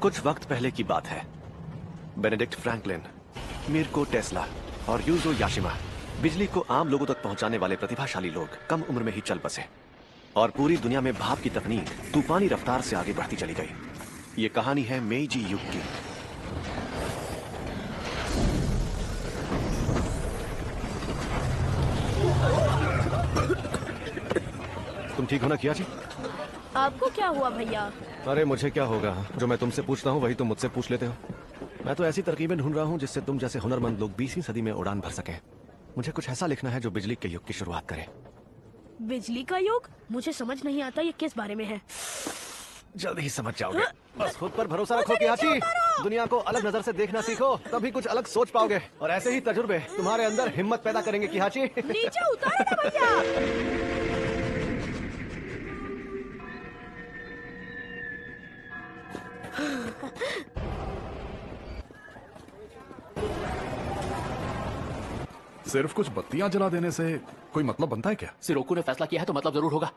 कुछ वक्त पहले की बात है। बेनेडिक्ट फ्रैंकलिन, मिर्को टेस्ला और यूजो याशिमा, बिजली को आम लोगों तक पहुंचाने वाले प्रतिभाशाली लोग कम उम्र में ही चल बसे और पूरी दुनिया में भाप की तकनीक तूफानी रफ्तार से आगे बढ़ती चली गई। ये कहानी है मेइजी युग की। तुम ठीक हो ना किया जी? आपको क्या हुआ भैया? अरे मुझे क्या होगा, जो मैं तुमसे पूछता हूँ वही तुम मुझसे पूछ लेते हो। मैं तो ऐसी तरकीबें ढूंढ रहा हूँ जिससे तुम जैसे हुनरमंद लोग 20वीं सदी में उड़ान भर सकें। मुझे कुछ ऐसा लिखना है जो बिजली के युग की शुरुआत करे। बिजली का युग? मुझे समझ नहीं आता ये किस बारे में है। जल्दी ही समझ जाओगे। बस खुद पर भरोसा रखो कियाची। दुनिया को अलग नजर से देखना सीखो, तभी कुछ अलग सोच पाओगे। और ऐसे ही तजुर्बे तुम्हारे अंदर हिम्मत पैदा करेंगे कियाची। नीचे उतारो ना भैया। सिर्फ कुछ बत्तियां जला देने से कोई मतलब बनता है क्या? सिरोकू ने फैसला किया है तो मतलब जरूर होगा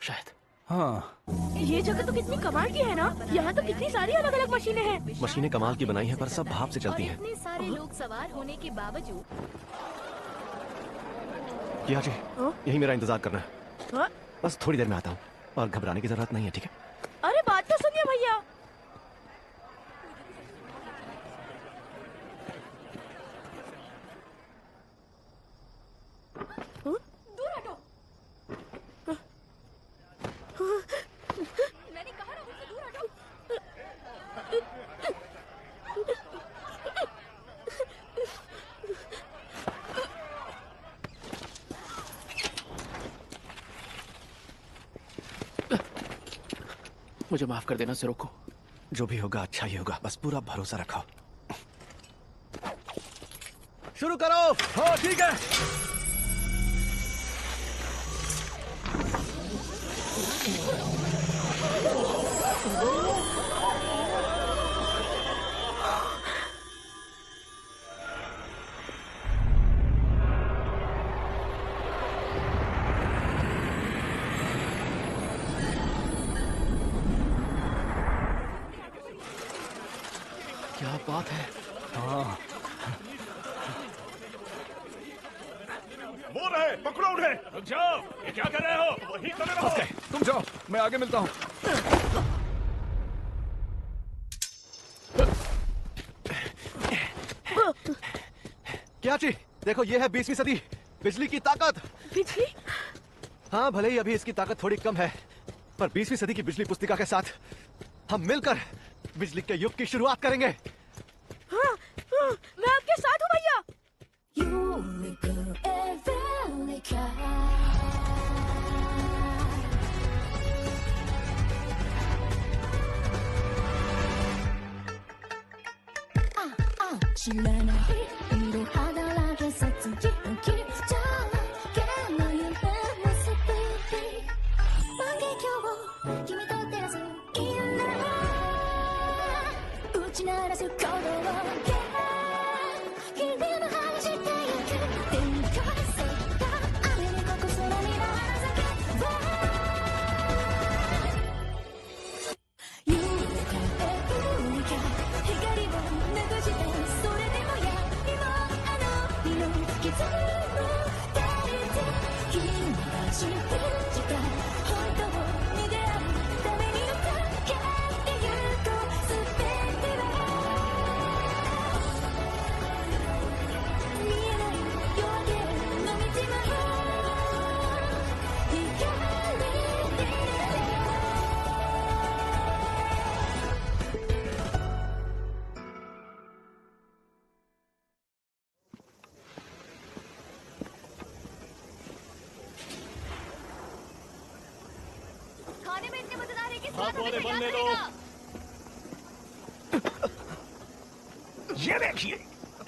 शायद। हाँ, ये जगह तो कितनी कमाल की है ना। यहाँ तो कितनी सारी अलग अलग मशीनें हैं। मशीनें कमाल की बनाई हैं पर सब भाप से चलती हैं। इतने सारे लोग सवार होने के बावजूद। कियाची, यही मेरा इंतजार करना है। हाँ? बस थोड़ी देर में आता हूँ और घबराने की जरूरत नहीं है, ठीक है? अरे बात तो सुनिए भैया। दूर हटो। मैंने कहा ना मुझसे दूर हटो। मुझे माफ कर देना सिरोकू। जो भी होगा अच्छा ही होगा, बस पूरा भरोसा रखो। शुरू करो। हाँ ठीक है। क्या बात है। हाँ, वो रहे, पकड़ो उन्हें। रुक जाओ, ये क्या कर रहे हो? वहीं खड़े रहो। तुम जाओ, मैं आगे मिलता हूँ। कियाची, देखो ये है 20वीं सदी, बिजली की ताकत। बिजली? हाँ भले ही अभी इसकी ताकत थोड़ी कम है, पर 20वीं सदी की बिजली पुस्तिका के साथ हम मिलकर बिजली के युग की शुरुआत करेंगे। हाँ, मैं आपके साथ हूँ भैया। खाने में इतने मजेदार है कि भाप वाले बनने दो। ये देखिए,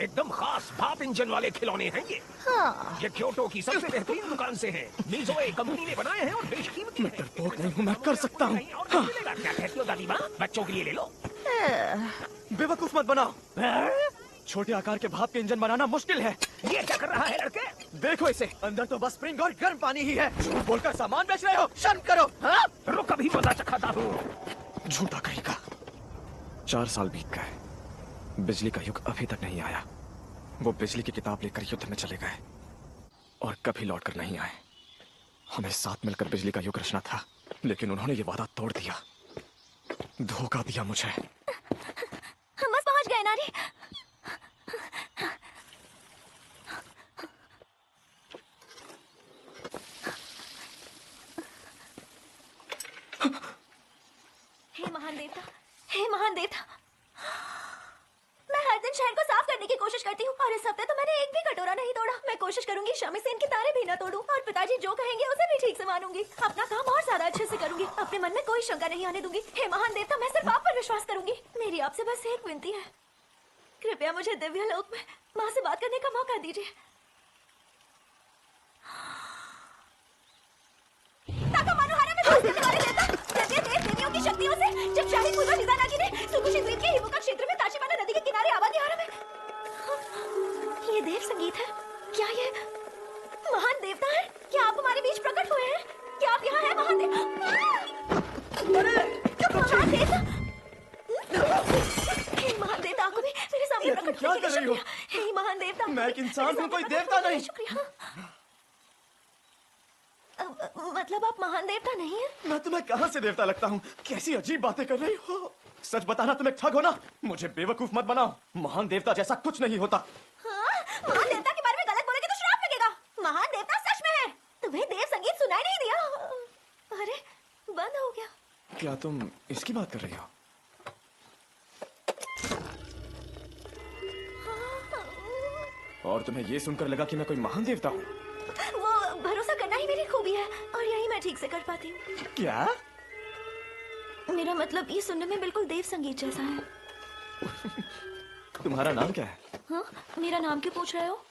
एकदम खास भाप इंजन वाले खिलौने हैं ये। हाँ। ये क्योटो की सबसे बेहतरीन दुकान से हैं। मिज़ोए कंपनी ने बनाए हैं और बेशकीमती हैं। डरपोक नहीं हूँ, मैं कर सकता हूँ। और मिलेगा। क्या कहती हो दादी माँ? बच्चों के लिए ले लो। बेवकूफ मत बनाओ। छोटे आकार के भाप के इंजन बनाना मुश्किल है। ये क्या कर रहा है लड़के? देखो इसे, अंदर तो बस स्प्रिंग और गर्म पानी ही है। झूठ बोलकर सामान बेच रहे हो, शर्म करो। हाँ? रुक, अभी मजा चखाता हूँ। झूठा कहीं का। 4 साल बीत गए, बिजली का युग अभी तक नहीं आया। वो बिजली की किताब लेकर युद्ध में चले गए और कभी लौटकर नहीं आए। हमें साथ मिलकर बिजली का युग रचना था, लेकिन उन्होंने ये वादा तोड़ दिया, धोखा दिया मुझे। हम बस पहुंच गए नारी। हे महान देवता, हे महान देवता, मैं हर दिन शहर को साफ करने की कोशिश करती हूँ और इस हफ्ते तो मैंने एक भी कटोरा नहीं तोड़ा। मैं कोशिश करूंगी शमी से इनके तारे भी न तोड़ूं और पिताजी जो कहेंगे उसे भी ठीक से मानूंगी। अपना काम और ज्यादा अच्छे से करूंगी, अपने मन में कोई शंका नहीं आने दूंगी। हे महान देवता, मैं सिर्फ आप पर विश्वास करूंगी। मेरी आपसे बस एक विनती है, कृपया मुझे दिव्य लोक में माँ से बात करने का मौका दीजिए। ताका मनोहरा में बात करने वाले देवता, दिव्य देव देवियों की शक्तियों से जब शाही पूर्वज हिदानागी ने सुकुशी द्वीप के हिमुका क्षेत्र में ताशिमाना नदी के किनारे आबादी हारा में, ये देव संगीत है। क्या ये महान देवता है? क्या आप हमारे बीच प्रकट हुए हैं? क्या आप यहाँ हैं महान देव? महान देवता, हे महान देवता, आपको भी मेरे सामने प्रकट क्या होने के कर रही लिए हो? शुक्रिया। हे महान देवता, मैं एक इंसान मेरे हूँ, कोई सामने देवता प्रकट होने के लिए नहीं। शुक्रिया। मतलब आप महान देवता नहीं हैं? मैं तुम्हें कहाँ से देवता लगता हूँ? कैसी अजीब बातें कर रही हो। सच बताना, तुम एक ठग हो ना। मुझे बेवकूफ मत बनाओ, महान देवता जैसा कुछ नहीं होता। हाँ? महान देवता के बारे में गलत बोलेंगे तो श्राप लगेगा। महान देवता सच में है। तुम्हें देव संगीत सुनाई नहीं दिया? अरे बंद हो गया। क्या तुम इसकी बात कर रही हो? और तुम्हें ये सुनकर लगा कि मैं कोई महान देवता हूँ? वो भरोसा करना ही मेरी खूबी है और यही मैं ठीक से कर पाती हूँ। क्या? मेरा मतलब ये सुनने में बिल्कुल देव संगीत जैसा है। तुम्हारा नाम क्या है? हाँ? मेरा नाम क्यों पूछ रहे हो?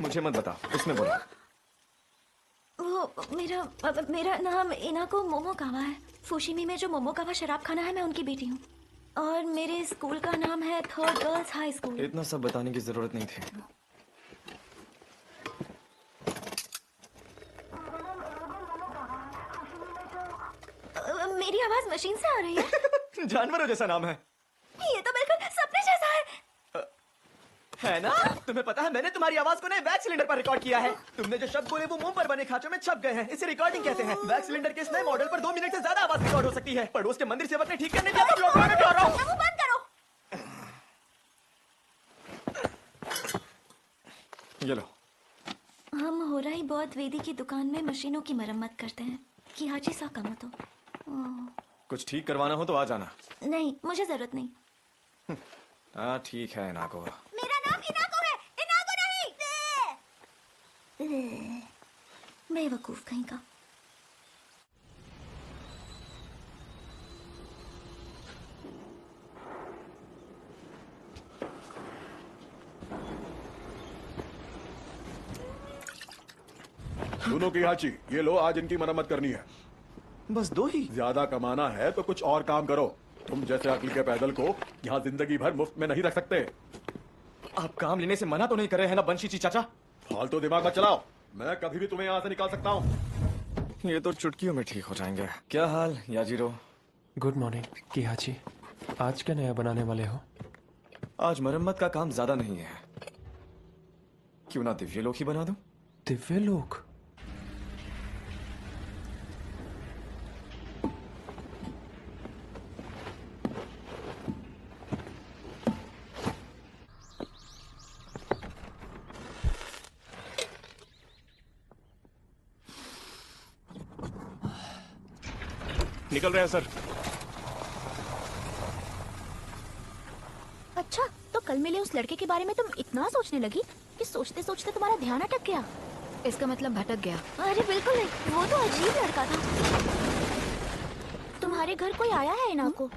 मुझे मत बताओ, उसमें बोलो। वो मेरा नाम इनाको मोमोकावा है। फुशिमी में जो मोमोकावा शराब खाना है, मैं उनकी बेटी हूँ। और मेरे स्कूल का नाम है थर्ड गर्ल्स हाई स्कूल। इतना सब बताने की जरूरत नहीं थी। मेरी आवाज मशीन से आ रही है। जानवरों जैसा नाम है। ये तो बिल्कुल सपने जैसा है ना? तुम्हें पता है, मैंने तुम्हारी आवाज को नए वैक्स सिलेंडर पर रिकॉर्ड किया है। तुमने जो शब्द बोले वो मुंह पर बने खांचों में छप गए हैं। इसे रिकॉर्डिंग कहते हैं। वैक्स सिलेंडर के इस नए मॉडल पर 2 मिनट से ज्यादा आवाज रिकॉर्ड हो सकती है। पड़ोस के मंदिर सेवक ने ठीक करने दिया तो लौटवा के आ रहा हूँ। वो बंद करो। ये लो। हम होराई बौद्ध वेदी की दुकान में मशीनों की मरम्मत करते हैं। किहाची सा कम तो कुछ ठीक करवाना हो तो आ जाना। नहीं, मुझे जरूरत नहीं। हाँ ठीक है इनाको। मेरा नाम इनाको है, इनाको नहीं। बेवकूफ कहीं का। सुनो किहाची, ये लो, आज इनकी मरम्मत करनी है। बस 2 ही? ज्यादा कमाना है तो कुछ और काम करो। तुम जैसे अकल के पैदल को यहाँ जिंदगी भर मुफ्त में नहीं रख सकते। आप काम लेने से मना तो नहीं कर रहे हैं ना बंशीची चाचा? फालतू दिमाग मत चलाओ, मैं कभी भी तुम्हें यहाँ से निकाल सकता हूँ। ये तो चुटकियों में ठीक हो जाएंगे। क्या हाल याजीरो? Good morning किहाची। आज क्या नया बनाने वाले हो? आज मरम्मत का काम ज्यादा नहीं है, क्यों ना दिव्य लोक ही बना दूं? दिव्य लोक? निकल रहे हैं सर। अच्छा, तो कल मिले उस लड़के के बारे में तुम इतना सोचने लगी कि सोचते सोचते तुम्हारा ध्यान अटक गया। इसका मतलब भटक गया? अरे बिल्कुल नहीं, वो तो अजीब लड़का था। तुम्हारे घर कोई आया है इनाको?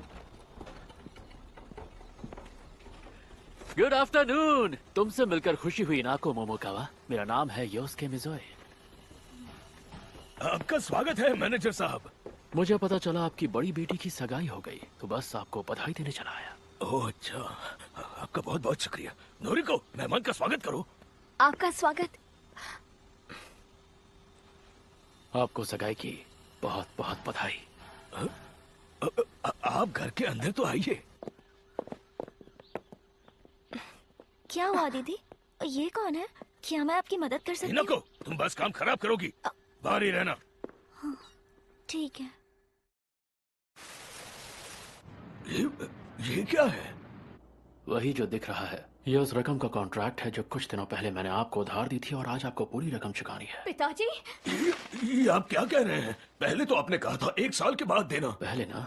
Good afternoon. तुमसे मिलकर खुशी हुई नाको मोमोकावा। मेरा नाम है योस्के मिज़ोए। आपका स्वागत है मैनेजर साहब। मुझे पता चला आपकी बड़ी बेटी की सगाई हो गई, तो बस आपको बधाई देने चला आया। ओह अच्छा, आपका बहुत बहुत शुक्रिया। नोरिको, मेहमान का स्वागत करो। आपका स्वागत। आपको सगाई की बहुत बहुत बधाई। आप घर के अंदर तो आइए। क्या हुआ दीदी? ये कौन है? क्या मैं आपकी मदद कर सकती इनको हूँ? तुम बस काम खराब करोगी, बाहर ही रहना। ठीक है। ये क्या है? वही जो दिख रहा है, ये उस रकम का कॉन्ट्रैक्ट है जो कुछ दिनों पहले मैंने आपको उधार दी थी और आज आपको पूरी रकम चुकानी है। पिताजी, ये आप क्या कह रहे हैं? पहले तो आपने कहा था 1 साल के बाद देना। पहले ना,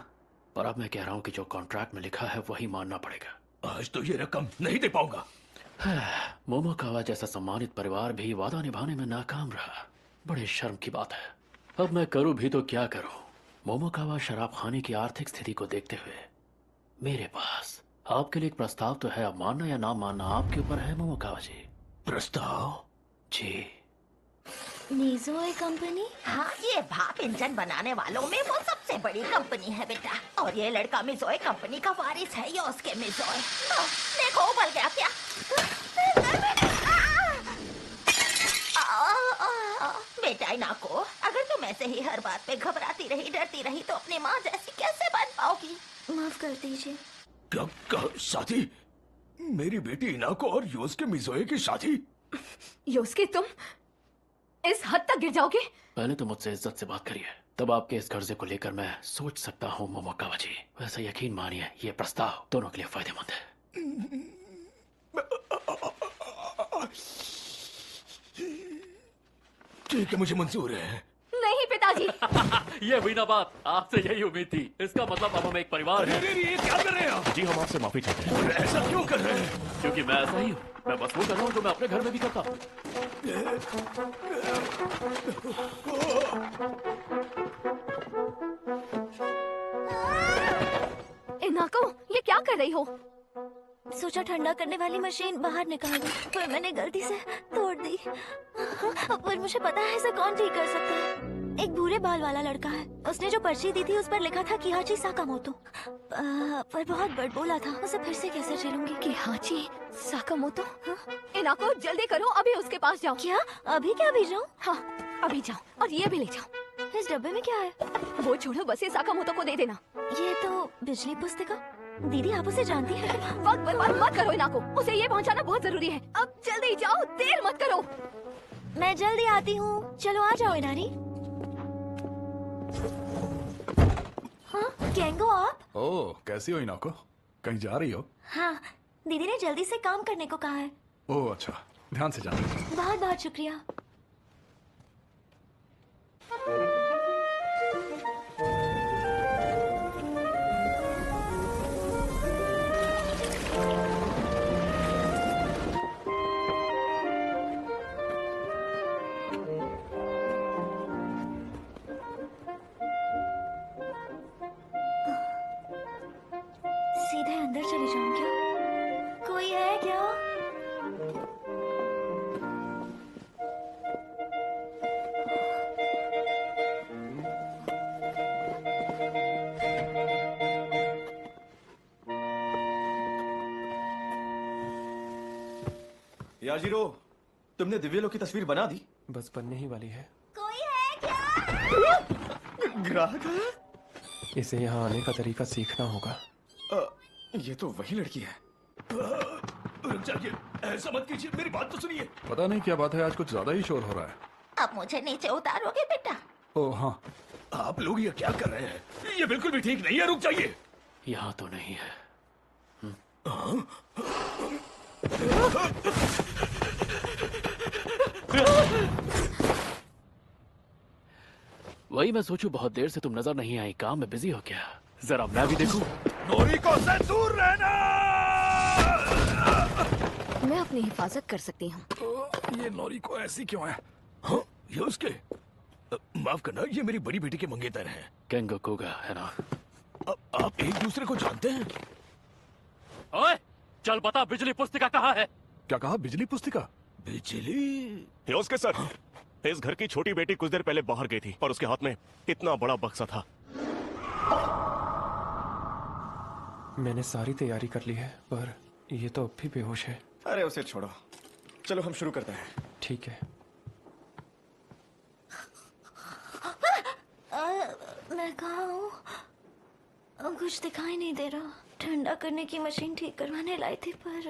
पर अब मैं कह रहा हूँ कि जो कॉन्ट्रैक्ट में लिखा है वही मानना पड़ेगा। आज तो ये रकम नहीं दे पाऊंगा। मोमोकावा जैसा सम्मानित परिवार भी वादा निभाने में नाकाम रहा। बड़े शर्म की बात है। अब मैं करूं भी तो क्या करूं? मोमोकावा शराब खाने की आर्थिक स्थिति को देखते हुए मेरे पास आपके लिए एक प्रस्ताव तो है। अब मानना या ना मानना आपके ऊपर है मोमोकावा जी। प्रस्ताव? जी। मिज़ोए कंपनी? हाँ, ये भाप इंजन बनाने वालों में वो सबसे बड़ी कंपनी है बेटा। और ये लड़का मिज़ोए कंपनी का वारिस है, योस्के मिज़ोए। देखो उबल गया क्या? बेटा इनाको, अगर तुम ऐसे ही हर बात पे घबराती रही, डरती रही तो अपनी माँ जैसी कैसे बन पाओगी? माफ कर दीजिए। क्या शादी? मेरी बेटी इनाको और योस्के मिज़ोए की शादी? योस्के तुम इस हद तक गिर जाओगे? पहले तो मुझसे इज्जत से बात करिए, तब आपके इस कर्जे को लेकर मैं सोच सकता हूँ मोमोकावा जी। वैसे यकीन मानिए ये प्रस्ताव दोनों के लिए फायदेमंद है। ठीक है, मुझे मंजूर है। नहीं पिताजी। ये हुई ना बात, आपसे यही उम्मीद थी। इसका मतलब अब हम एक परिवार हैं। अरे ये क्या कर रहे हैं आप? जी हम आपसे माफी चाहते हैं। ऐसा क्यों कर रहे हैं? क्योंकि मैं ऐसा ही हूँ। मैं बस वो कर रहा हूँ जो मैं अपने घर में भी करता हूँ। इनाको, ये क्या कर रही हो? सोचा ठंडा करने वाली मशीन बाहर निकाल दूं, पर मैंने गलती से तोड़ दी। पर मुझे पता है इसे कौन ठीक कर सकता है। एक भूरे बाल वाला लड़का है। उसने जो पर्ची दी थी उस पर लिखा था किहाची साकामोतो। पर बहुत बड़बोला था। उसे फिर से कैसे झेलूंगी? किहाची साकामोतो? इनाको जल्दी करो, अभी उसके पास जाओ। क्या? अभी क्या भेज जाऊँ? हाँ, अभी जाओ और ये भी ले जाओ। इस डब्बे में क्या है? वो छोड़ो, बस ये साकामोतो को दे देना। ये तो बिजली पुस्तिका। दीदी आप उसे जानती हैं? वक्त बर्बाद मत करो इनाको, उसे ये पहुंचाना बहुत जरूरी है। अब जल्दी जाओ, देर मत करो। मैं जल्दी आती हूँ। चलो आ जाओ इनारी। हाँ, केंगो आप? ओह, कैसी हो इनाको? कहीं जा रही हो? हाँ, दीदी ने जल्दी से काम करने को कहा है। ओह अच्छा, ध्यान से जाना। बहुत बहुत शुक्रिया। सीधे अंदर चली जाऊं क्या? कोई है क्या? याजिरो, तुमने दिव्यलोक की तस्वीर बना दी? बस बनने ही वाली है। कोई है क्या? ग्राहक है? इसे यहाँ आने का तरीका सीखना होगा। ये तो वही लड़की है। रुक जाइए, ऐसा मत कीजिए, मेरी बात तो सुनिए। पता नहीं क्या बात है, आज कुछ ज्यादा ही शोर हो रहा है। अब मुझे नीचे उतारोगे बेटा? ओह हाँ। आप लोग ये क्या कर रहे हैं? ये बिल्कुल भी ठीक नहीं है, रुक जाइए। यहाँ तो नहीं है। वही मैं सोचूं, बहुत देर से तुम नजर नहीं आई, काम में बिजी हो क्या? जरा मैं भी देखूं। नोरिको से दूर रहना। मैं अपनी हिफाजत कर सकती हूँ। ये नोरिको ऐसी क्यों है? हाँ, ये उसके माफ करना, ये मेरी बड़ी बेटी के मंगेतर हैं। केंगो कोगा है ना? आप एक दूसरे को जानते हैं? ओए, चल बता, बिजली पुस्तिका कहाँ है? क्या कहा? बिजली पुस्तिका? बिजली? योस्के सर, इस घर की छोटी बेटी कुछ देर पहले बाहर गई थी और उसके हाथ में इतना बड़ा बक्सा था। मैंने सारी तैयारी कर ली है, पर ये तो अब भी बेहोश है। अरे उसे छोड़ो, चलो हम शुरू करते हैं। ठीक है। मैं कहाँ हूँ? कुछ दिखाई नहीं दे रहा। ठंडा करने की मशीन ठीक करवाने लाई थी, पर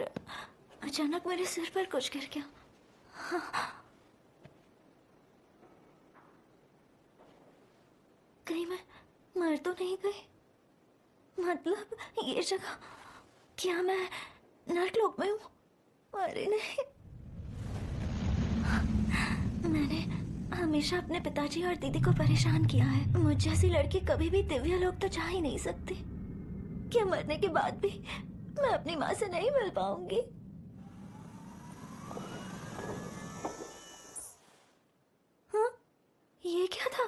अचानक मेरे सिर पर कुछ गिर गया। कहीं मैं मर तो नहीं गई? मतलब ये जगह, क्या मैं नर्कलोक में हूँ? अरे नहीं। मैंने हमेशा अपने पिताजी और दीदी को परेशान किया है। मुझ जैसी लड़की कभी भी दिव्य लोक तो जा ही नहीं सकती। क्या मरने के बाद भी मैं अपनी माँ से नहीं मिल पाऊंगी? हाँ? ये क्या था?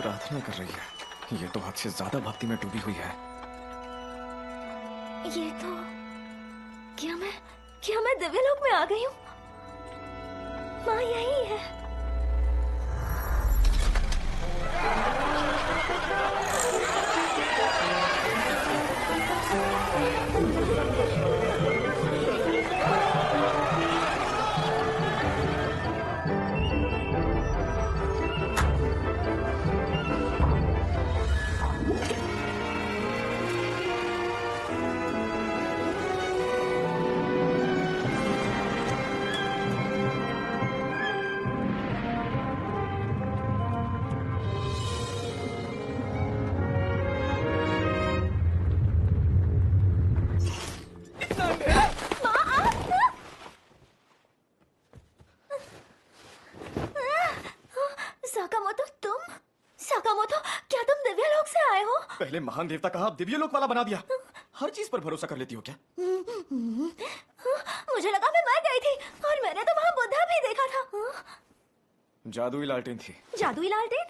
प्रार्थना कर रही है। ये तो हद से ज्यादा भक्ति में डूबी हुई है। ये तो क्या मैं दिव्य लोक में आ गई हूँ? माँ यही है। साकामोटो, क्या तुम दिव्य लोक से आए हो? पहले महान देवता कहा, अब दिव्य लोक वाला बना दिया। हर चीज पर भरोसा कर लेती हो क्या? मुझे लगा मैं मर गई थी और मैंने तो वहाँ बुद्धा भी देखा था। जादुई लालटेन थी। जादुई लालटेन?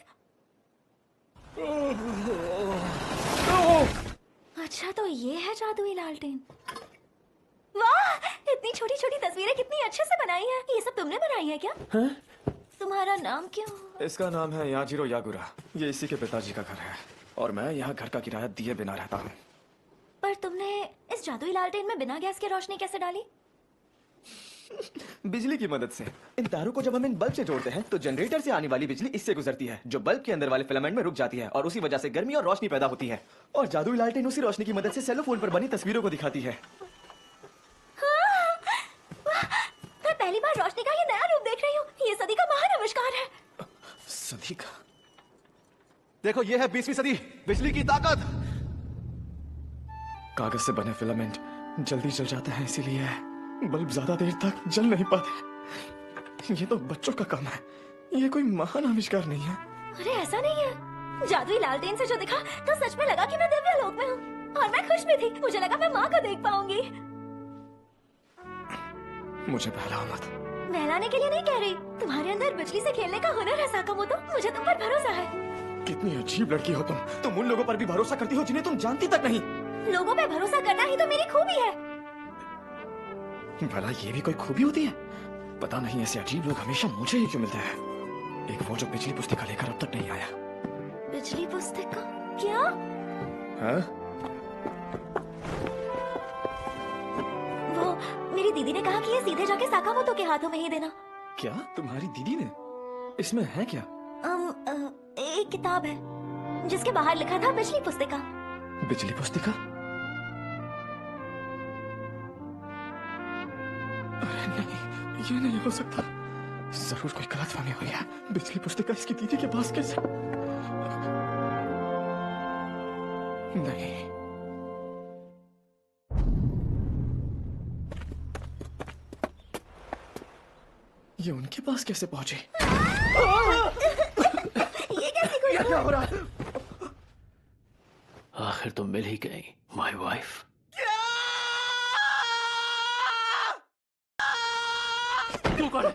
अच्छा तो ये है जादुई लालटेन। वाह, इतनी छोटी छोटी तस्वीरें कितनी अच्छे से बनाई हैं। ये सब तुमने बनाई है क्या? हाँ? तुम्हारा नाम क्यों? इसका नाम है याजिरो यागुरा। ये इसी के पिताजी का घर है और मैं यहाँ घर का किराया दिए बिना रहता हूँ। पर तुमने इस जादुई लालटेन में बिना गैस के रोशनी कैसे डाली? बिजली की मदद से। इन तारों को जब हम इन बल्ब से जोड़ते हैं तो जनरेटर से आने वाली बिजली इससे गुजरती है, जो बल्ब के अंदर वाले फिलामेंट में रुक जाती है और उसी वजह से गर्मी और रोशनी पैदा होती है। और जादुई लालटेन उसी रोशनी की मदद से सेलो फोन पर बनी तस्वीरों को दिखाती है। मैं पहली बार रोशनी का ये नया रूप देख रही हूँ। ये सदी का महान आविष्कार है। सदी का? देखो, ये है 20वीं सदी, बिजली की ताकत। कागज से बने फिलामेंट जल्दी जल जाते हैं, इसीलिए बल्ब ज्यादा देर तक जल नहीं पाते। ये तो बच्चों का काम है, ये कोई महान आविष्कार नहीं है। अरे ऐसा नहीं है। जादुई लालटेन से जो दिखा तो सच में लगा कि मैं दिव्य लोक में हूँ और मैं खुश भी थी। मुझे लगा मैं माँ को देख पाऊंगी। मुझे बहलाओ मत। बहलाने के लिए नहीं कह रही, तुम्हारे अंदर बिजली से खेलने का हुनर है साकामोटो। मुझे तुम पर भरोसा है। कितनी अजीब लड़की हो तुम उन लोगों पर भी भरोसा करती हो जिन्हें तुम जानती तक नहीं। लोगों पे भरोसा करना ही तो मेरी खूबी है। भला ये भी कोई खूबी होती है? पता नहीं ऐसे अजीब लोग हमेशा मुझे ही क्यों मिलते हैं। एक वो जो बिजली पुस्तिका लेकर अब तक नहीं आया। बिजली पुस्तिका? क्या? हाँ? वो मेरी दीदी ने कहा कि ये सीधे जाके साकामोटो के हाथों में ही देना। क्या तुम्हारी दीदी ने? इसमें है क्या? एक किताब है जिसके बाहर लिखा था बिजली पुस्तिका। बिजली पुस्तिका? अरे नहीं, ये नहीं हो सकता। जरूर कोई गलतफहमी हुई है। बिजली पुस्तिका इसकी दीदी के पास कैसे? नहीं। ये उनके पास कैसे पहुंचे? ये कैसी कोई? क्या हो रहा है? आखिर तुम मिल ही गई, माय वाइफ। तू कौन है?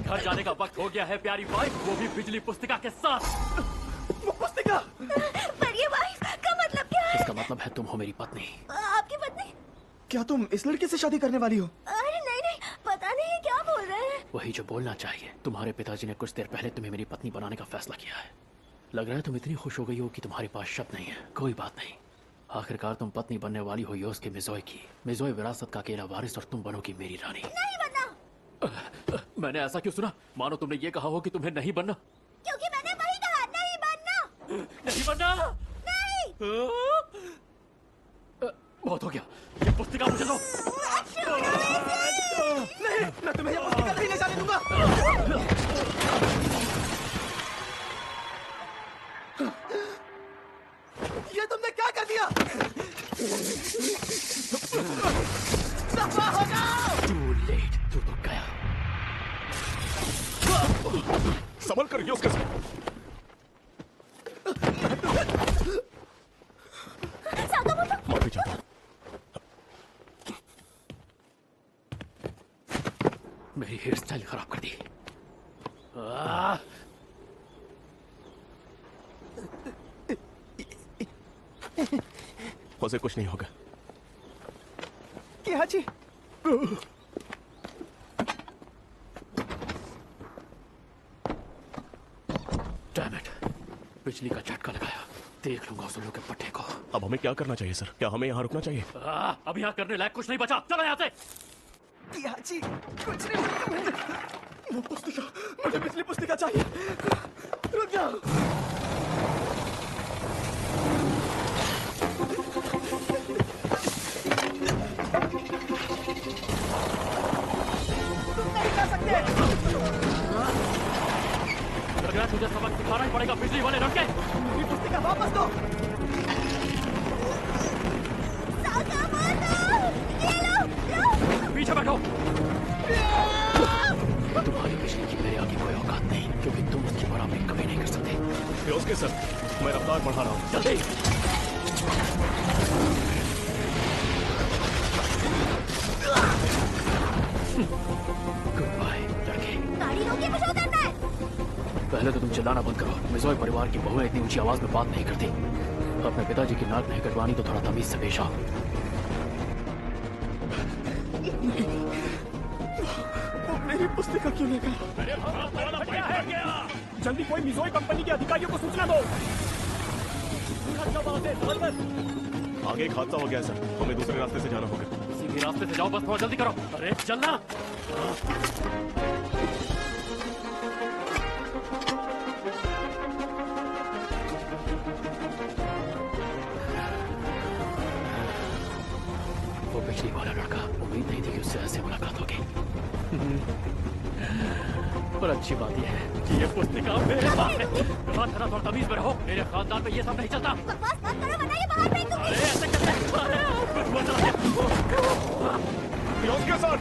घर जाने का वक्त हो गया है प्यारी वाइफ, वो भी बिजली पुस्तिका के साथ। वो पुस्तिका? पर ये वाइफ का मतलब क्या है? इसका मतलब है तुम हो मेरी पत्नी। आपकी पत्नी? क्या तुम इस लड़के से शादी करने वाली हो? अरे नहीं नहीं, पता नहीं क्या बोल रहे हैं। वही जो बोलना चाहिए। तुम्हारे पिताजी ने कुछ देर पहले तुम्हें मेरी पत्नी बनाने का फैसला किया है। लग रहा है तुम इतनी खुश हो गई हो कि तुम्हारे पास शब्द नहीं है। कोई बात नहीं, आखिरकार तुम पत्नी बनने वाली हो योस के मिज़ोए की। मिज़ोए विरासत का अकेला वारिस और तुम बनोगी मेरी रानी। नहीं बनना। मैंने ऐसा क्यों सुना? मानो तुमने ये कहा हो कि तुम्हें नहीं बनना। क्योंकि मैंने वही कहा, नहीं बनना। नहीं बनना। नहीं। बहुत हो गया, ये पुस्तिका मुझे दो। नहीं, मैं तुम्हें ये पुस्तिका नहीं ले जाने दूंगा। ये तुमने क्या कर दिया? दफा हो जाओ। Too late, तू तो गया। संभल कर योस के साथ। माफी चाहता हूं। मेरी हेयर स्टाइल खराब कर दी। उसे कुछ नहीं होगा। क्या जी? Damn it, बिजली का झटका लगाया। देख लूंगा उस उल्लू के पट्टे को। अब हमें क्या करना चाहिए सर? क्या हमें यहाँ रुकना चाहिए? अब यहाँ करने लायक कुछ नहीं बचा। चलो यहाँ से। क्या जी? कुछ नहीं। वो पुस्तिका, मुझे बिजली पुस्तिका चाहिए। रुक जाओ। तुझे सबक सिखाना ही पड़ेगा बिजली वाले लड़के। ये पुस्तिका वापस दो। पीछे बैठो। तुम्हारी बिजली की मेरे आगे कोई औकात नहीं, क्योंकि तुम उसकी बराबरी कभी नहीं कर सकते। उसके सर, मैं रफ्तार बढ़ा रहा हूँ। जल्दी। गुड बाय लड़के। गाड़ी रोकिए, मुझे उतरना है। पहले तो तुम चिल्लाना बंद करो। मिज़ोए परिवार की बहुएं इतनी ऊंची आवाज में बात नहीं करती। अपने पिताजी की नाक नहीं कटवानी तो थोड़ा तमीज से पेश आओ। मेरी पुस्तिका क्यों नहीं गई? जल्दी कोई मिज़ोए कंपनी के अधिकारियों को सूचना दो। आगे एक हादसा हो गया सर, हमें दूसरे रास्ते से जाना होगा। सीधे रास्ते से जाओ, बस थोड़ा जल्दी करो। अरे चलना। वो बिजली वाला लड़का, उम्मीद नहीं थी कि उससे ऐसे मुलाकात होगी। पर अच्छी बात यह है कि ये पुस्तिका मेरे पास है। थोड़ा तमीज में रहो। मेरे खानदान में ये सब नहीं चलता। बकवास मत करो वरना ये बाहर फेंक दूंगी। अरे ऐसे कैसे? योस के साथ।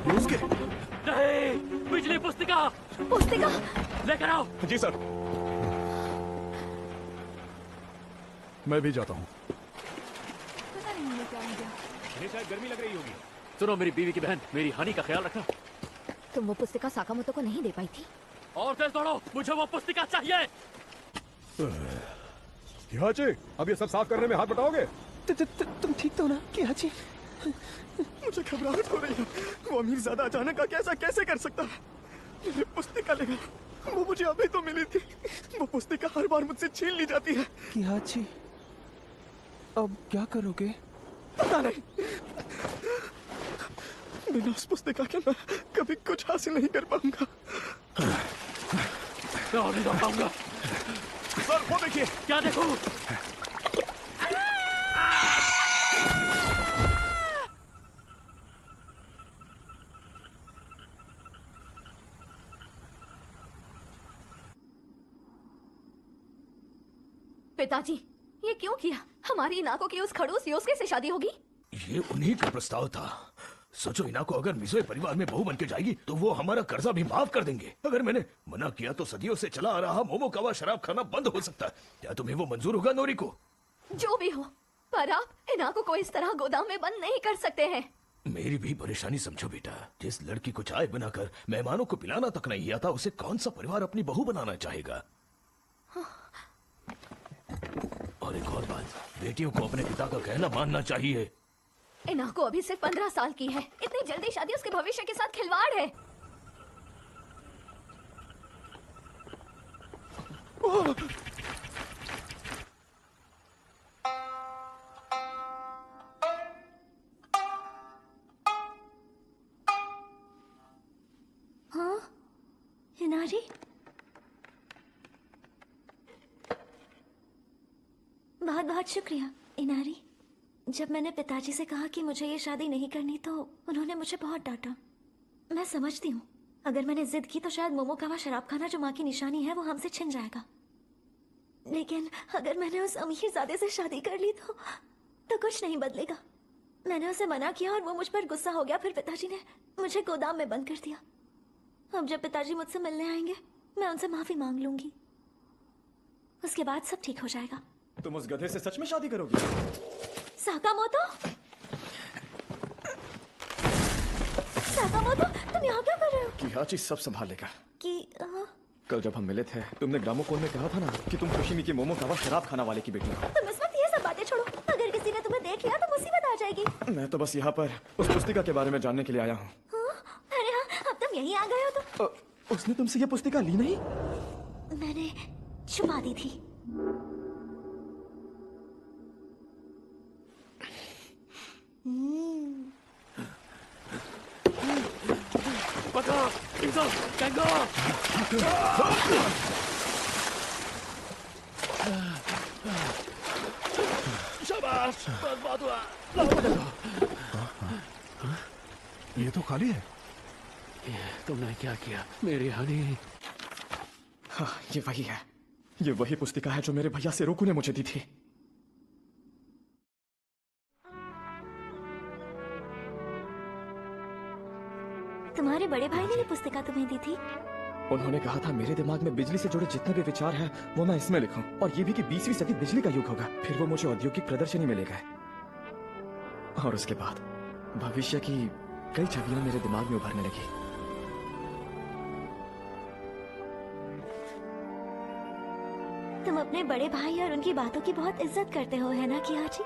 योस के। नहीं, बिजली पुस्तिका। पुस्तिका लेकर आओ। जी सर। मैं भी जाता हूँ। पता नहीं मुझे क्या हो गया। ये शायद गर्मी लग रही होगी। सुनो मेरी बीवी की बहन, मेरी हनी का ख्याल रखना। तुम वो पुस्तिका साकामोतो को नहीं दे पाई थी। और तेज दौड़ो, मुझे वो पुस्तिका चाहिए। क्या जी, अब ये सब साफ करने में हाथ बटाओगे? तुम ठीक तो ना? क्या जी? मुझे घबराहट हो रही है। वो अमीर ज्यादा अचानक आके ऐसा कैसे कर सकता है? मुझे पुस्तिका लेगा। वो मुझे अभी तो मिली थी। वो पुस्तिका हर बार मुझसे छीन ली जाती है। क्या जी? अब क्या करोगे? पता नहीं। बिना उस पुस्तिका के मैं कभी कुछ हासिल नहीं कर पाऊंगा। मैं और नहीं दौड़ पाऊंगा। सर वो देखिए। क्या देखूं? पिताजी, ये क्यों किया? हमारी इनाको की उस खड़ूस योस्के से शादी होगी? ये उन्हीं का प्रस्ताव था। सोचो इनाको अगर मिज़ोए परिवार में बहू बन के जाएगी तो वो हमारा कर्जा भी माफ कर देंगे। अगर मैंने मना किया तो सदियों से चला आ रहा मोमोकावा शराब खाना बंद हो सकता है। क्या तुम्हें वो मंजूर होगा नोरिको? जो भी हो, पर आप इनाको को इस तरह गोदाम में बंद नहीं कर सकते हैं। मेरी भी परेशानी समझो बेटा। जिस लड़की को चाय बनाकर मेहमानों को पिलाना तक नहीं आता, उसे कौन सा परिवार अपनी बहू बनाना चाहेगा? और एक और बात, बेटियों को अपने पिता का कहना मानना चाहिए। इनाको अभी सिर्फ 15 साल की है। इतनी जल्दी शादी उसके भविष्य के साथ खिलवाड़ है। हाँ हिनारी, बहुत बहुत शुक्रिया इनारी। जब मैंने पिताजी से कहा कि मुझे ये शादी नहीं करनी तो उन्होंने मुझे बहुत डांटा। मैं समझती हूँ, अगर मैंने जिद की तो शायद मोमोकावा शराब खाना जो माँ की निशानी है वो हमसे छिन जाएगा। लेकिन अगर मैंने उस अमीरजादे से शादी कर ली तो कुछ नहीं बदलेगा। मैंने उसे मना किया और वो मुझ पर गुस्सा हो गया। फिर पिताजी ने मुझे गोदाम में बंद कर दिया। अब जब पिताजी मुझसे मिलने आएंगे मैं उनसे माफी मांग लूंगी। उसके बाद सब ठीक हो जाएगा। तुम उस गधे से सच में शादी करोगी? साकामोतो, साकामोतो, तुम यहाँ क्या कर रहे हो? किहाची सब संभालेगा। कल जब हम मिले थे तुमने ग्रामोफोन में कहा था ना कि तुम खुशी की मोमोकावा शराब खाना वाले की बेटी हो। तुम इस वक्त ये सब बातें छोड़ो। अगर किसी ने तुम्हें देख लिया तो मुसीबत आ जाएगी। मैं तो बस यहाँ पर उस पुस्तिका के बारे में जानने के लिए आया हूँ। अरे हाँ, अब तुम यहीं आ गए हो तो। उसने तुमसे ये पुस्तिका ली नहीं? मैंने छुपा दी थी। पकड़ो, इनको, टैंगो। शाबाश, बहुत हुआ। ये तो खाली है। तुमने क्या किया मेरी हनी? हाँ, ये वही है। ये वही पुस्तिका है जो मेरे भैया सेरोकू ने मुझे दी थी। तुम्हारे बड़े भाई ने ये पुस्तिका तुम्हें दी थी? उन्होंने कहा था मेरे दिमाग में बिजली से जुड़े जितने भी विचार हैं वो मैं इसमें लिखूं, और ये भी कि 20वीं सदी बिजली का युग होगा। फिर वो मुझे औद्योगिक प्रदर्शनी में ले गए और उसके बाद भविष्य की कई छवियां मेरे दिमाग में उभरने लगी। तुम अपने बड़े भाई और उनकी बातों की बहुत इज्जत करते हो, है ना किहाची?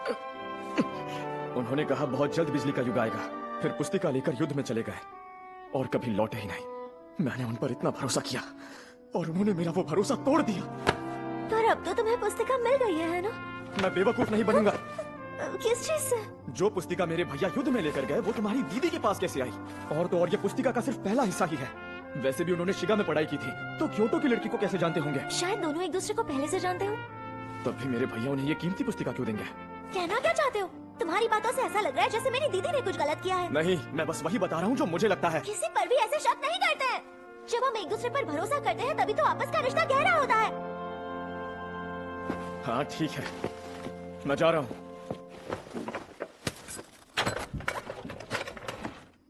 उन्होंने कहा बहुत जल्द बिजली का युग आएगा। फिर पुस्तिका लेकर युद्ध में चले गए और कभी लौटे ही नहीं। मैंने उन पर इतना भरोसा किया और उन्होंने मेरा वो भरोसा तोड़ दिया। पर अब तो तुम्हें पुस्तिका मिल गई है ना? मैं बेवकूफ नहीं बनूंगा। किस चीज से? जो पुस्तिका मेरे भैया युद्ध में लेकर गए वो तुम्हारी दीदी के पास कैसे आई? और तो और ये पुस्तिका का सिर्फ पहला हिस्सा ही है। वैसे भी उन्होंने शिगा में पढ़ाई की थी, तो क्योटो की लड़की को कैसे जानते होंगे? शायद दोनों एक दूसरे को पहले से जानते हो। तब भी मेरे भैया उन्हें ये कीमती पुस्तिका क्यों देंगे? कहना क्या चाहते हो? तुम्हारी बातों से ऐसा लग रहा है जैसे मेरी दीदी ने कुछ गलत किया है। नहीं, मैं बस वही बता रहा हूँ जो मुझे लगता है। किसी पर भी ऐसे शक नहीं करते हैं। जब हम एक दूसरे पर भरोसा करते हैं तभी तो आपस का रिश्ता गहरा होता है। हाँ ठीक है, मैं जा रहा हूँ।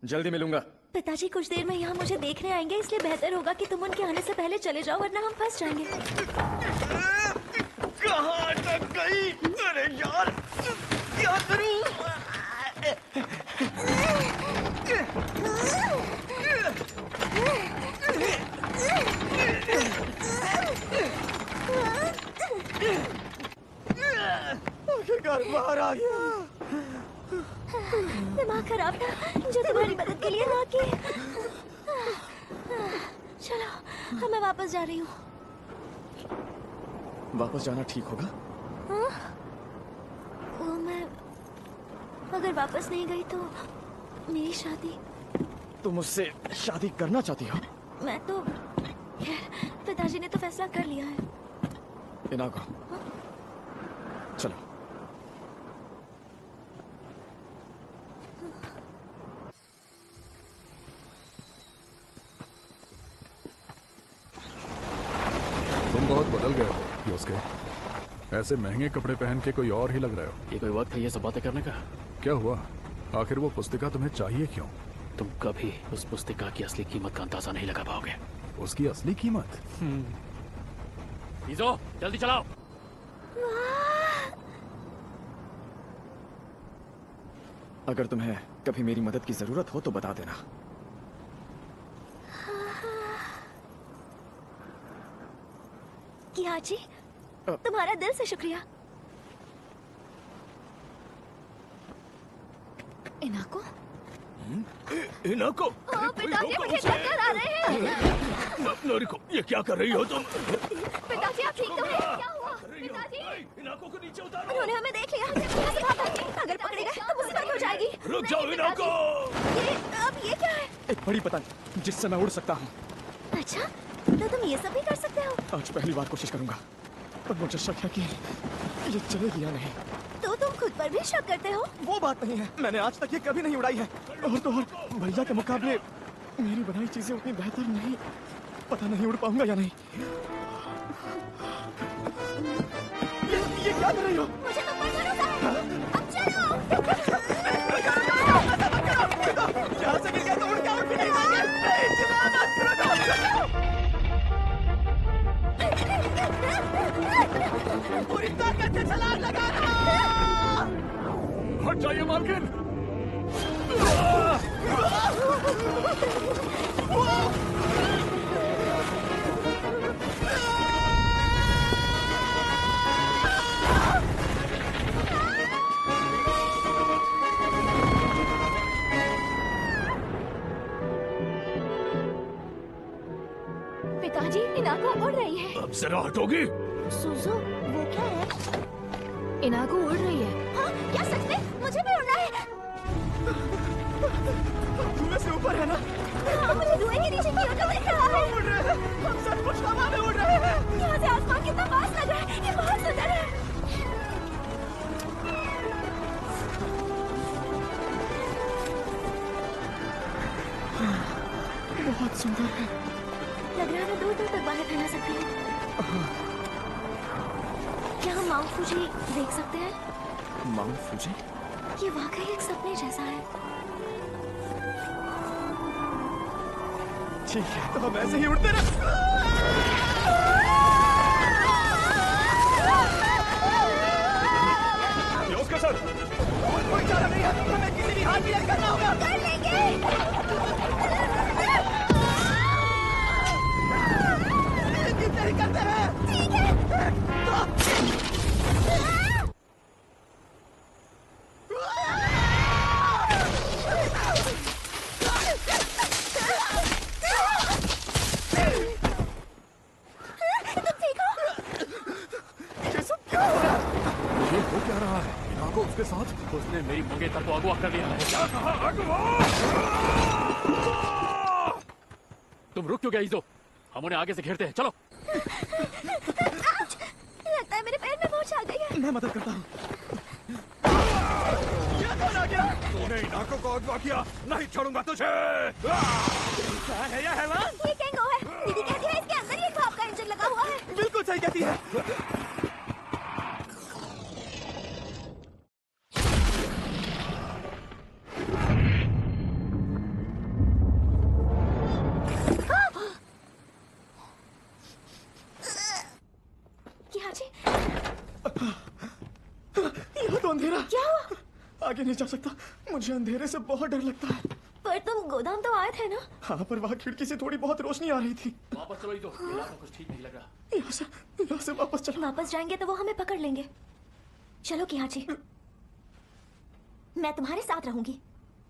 जल्दी मिलूंगा। पिताजी कुछ देर में यहाँ मुझे देखने आएंगे, इसलिए बेहतर होगा कि तुम उनके आने से पहले चले जाओ, वरना हम फंस जाएंगे। कहाँ तक गई? अरे यार, क्या करूं? आखिरकार बाहर आ गया। दिमाग खराब था जो तुम्हारी मदद के लिए ना की। चलो, मैं वापस जा रही हूँ। वापस जाना ठीक होगा? हाँ? वो मैं अगर वापस नहीं गई तो मेरी शादी। तुम मुझसे शादी करना चाहती हो? मैं तो खैर, पिताजी ने तो फैसला कर लिया है। इनाको, चलो। तुम बहुत बदल गए हो योस्के। ऐसे महंगे कपड़े पहन के कोई और ही लग रहे हो। ये कोई वक्त है ये सब बातें करने का? क्या हुआ? आखिर वो पुस्तिका तुम्हें चाहिए क्यों? तुम कभी उस पुस्तिका की असली कीमत का अंदाजा नहीं लगा पाओगे। उसकी असली कीमत? इज़ो, जल्दी चलाओ। अगर तुम्हें कभी मेरी मदद की जरूरत हो तो बता देना। किहाची, तुम्हारा दिल से शुक्रिया। इनाको, इनाको पिताजी मुझे चक्कर आ रहे हैं। नोरिको, ये क्या कर रही हो तुम? पिताजी आप ठीक तो हैं? क्या हुआ? पिताजी इनाको को नीचे उतारो। उन्होंने हमें देख लिया। यहाँ से भाग सकते हैं। अगर पकड़े गए तो मुसीबत हो जाएगी। रुक जाओ इनाको। अब ये क्या है? एक बड़ी पतंग जिससे मैं उड़ सकता हूँ। अच्छा, तो तुम ये सब भी कर सकते हो? आज पहली बार कोशिश करूंगा, पर मुझे शक है कि ये चलेगी या नहीं। तो तुम खुद पर भी शक करते हो? वो बात नहीं है, मैंने आज तक ये कभी नहीं उड़ाई है। और तो और भैया के मुकाबले मेरी बनाई चीजें उतनी बेहतर नहीं। पता नहीं उड़ पाऊंगा या नहीं। ये क्या कर रही हो? मुझे तुम पर भरोसा है। अब चलो। यहाँ से गिर गए तो उड़ भी नहीं पाएंगे। पूरी ताकत से छलांग लगाना। हट जाइए मालकिन। पिताजी इनाको उड़ रही है। अब जरा हटोगी? सुजू, वो क्या है? इनाको उड़ रही है। हाँ, क्या सच में? मुझे भी उड़ना है। धुएं से ऊपर है ना? हाँ, मुझे धुएं के नीचे क्यों दिख रहा है? उड़ रहे हैं, हम सचमुच हवा में उड़ रहे हैं। यहाँ से आसमान कितना पास लग रहा है। ये बहुत सुंदर है। बहुत सुंदर है। लग रहा है मैं दूर दूर तक बाहर फैला सकती हूँ। क्या हम माउंट फूजी देख सकते हैं? Mount Fuji? ये वाकई एक सपने जैसा है। ठीक है, तो हम ऐसे ही उड़ते रहे। उसका सर कोई चारा नहीं है, हमें किसी भी हाल में करना होगा। कर लेंगे। नहीं करते हैं। ठीक है। तुम ठीक हो? ये सब क्या हो रहा है? ये हो क्या रहा है? इनाको उसके साथ? उसने मेरी मंगेतर को अगवा कर लिया है। क्या कहा? अगवा? तुम रुक क्यों गए इज़ो? हम उन्हें आगे से घेरते हैं, चलो। लगता है मेरे पैर में मोच आ गई है। मैं मदद करता हूँ। ये कौन आ गया? तूने इनाको को अगवा किया, नहीं छोड़ूंगा तुझे। क्या है यह हैवान? ये कैंगो है। दीदी कहती है इसके अंदर ही एक भाप का इंजन लगा हुआ है। बिल्कुल सही कहती है। यहाँ तो अंधेरा। क्या हुआ? आगे नहीं जा सकता, मुझे अंधेरे से बहुत डर लगता है। पर तुम गोदाम तो आए थे ना? हाँ, पर वहाँ खिड़की से थोड़ी बहुत रोशनी आ रही थी। वापस चलो इज़ो, ये रात कुछ ठीक नहीं लग रहा। यहाँ से वापस चलो। वापस जाएंगे तो वो हमें पकड़ लेंगे। चलो किहाची, मैं तुम्हारे साथ रहूंगी,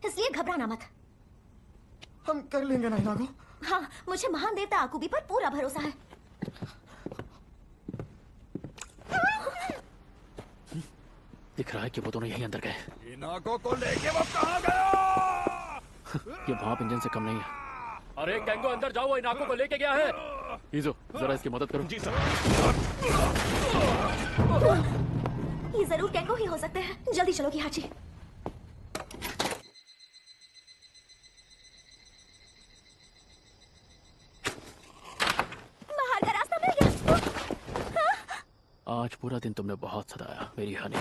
इसलिए घबराना मत। हम कर लेंगे ना इनागो। हाँ, मुझे महान देवता आकुबी पर पूरा भरोसा है। दिख रहा है कि वो दोनों यहीं अंदर गए। इनाको को लेके वो कहाँ गया? ये भाप इंजन से कम नहीं है। अरे कैंगो अंदर जाओ, वो इनाको को लेके गया है। इज़ो, जरा इसकी मदद करो। जी सर। ये जरूर कैंगो ही हो सकते हैं। जल्दी चलो किहाची। बाहर का रास्ता मिल गया। आज पूरा दिन तुमने बहुत सताया मेरी हनी।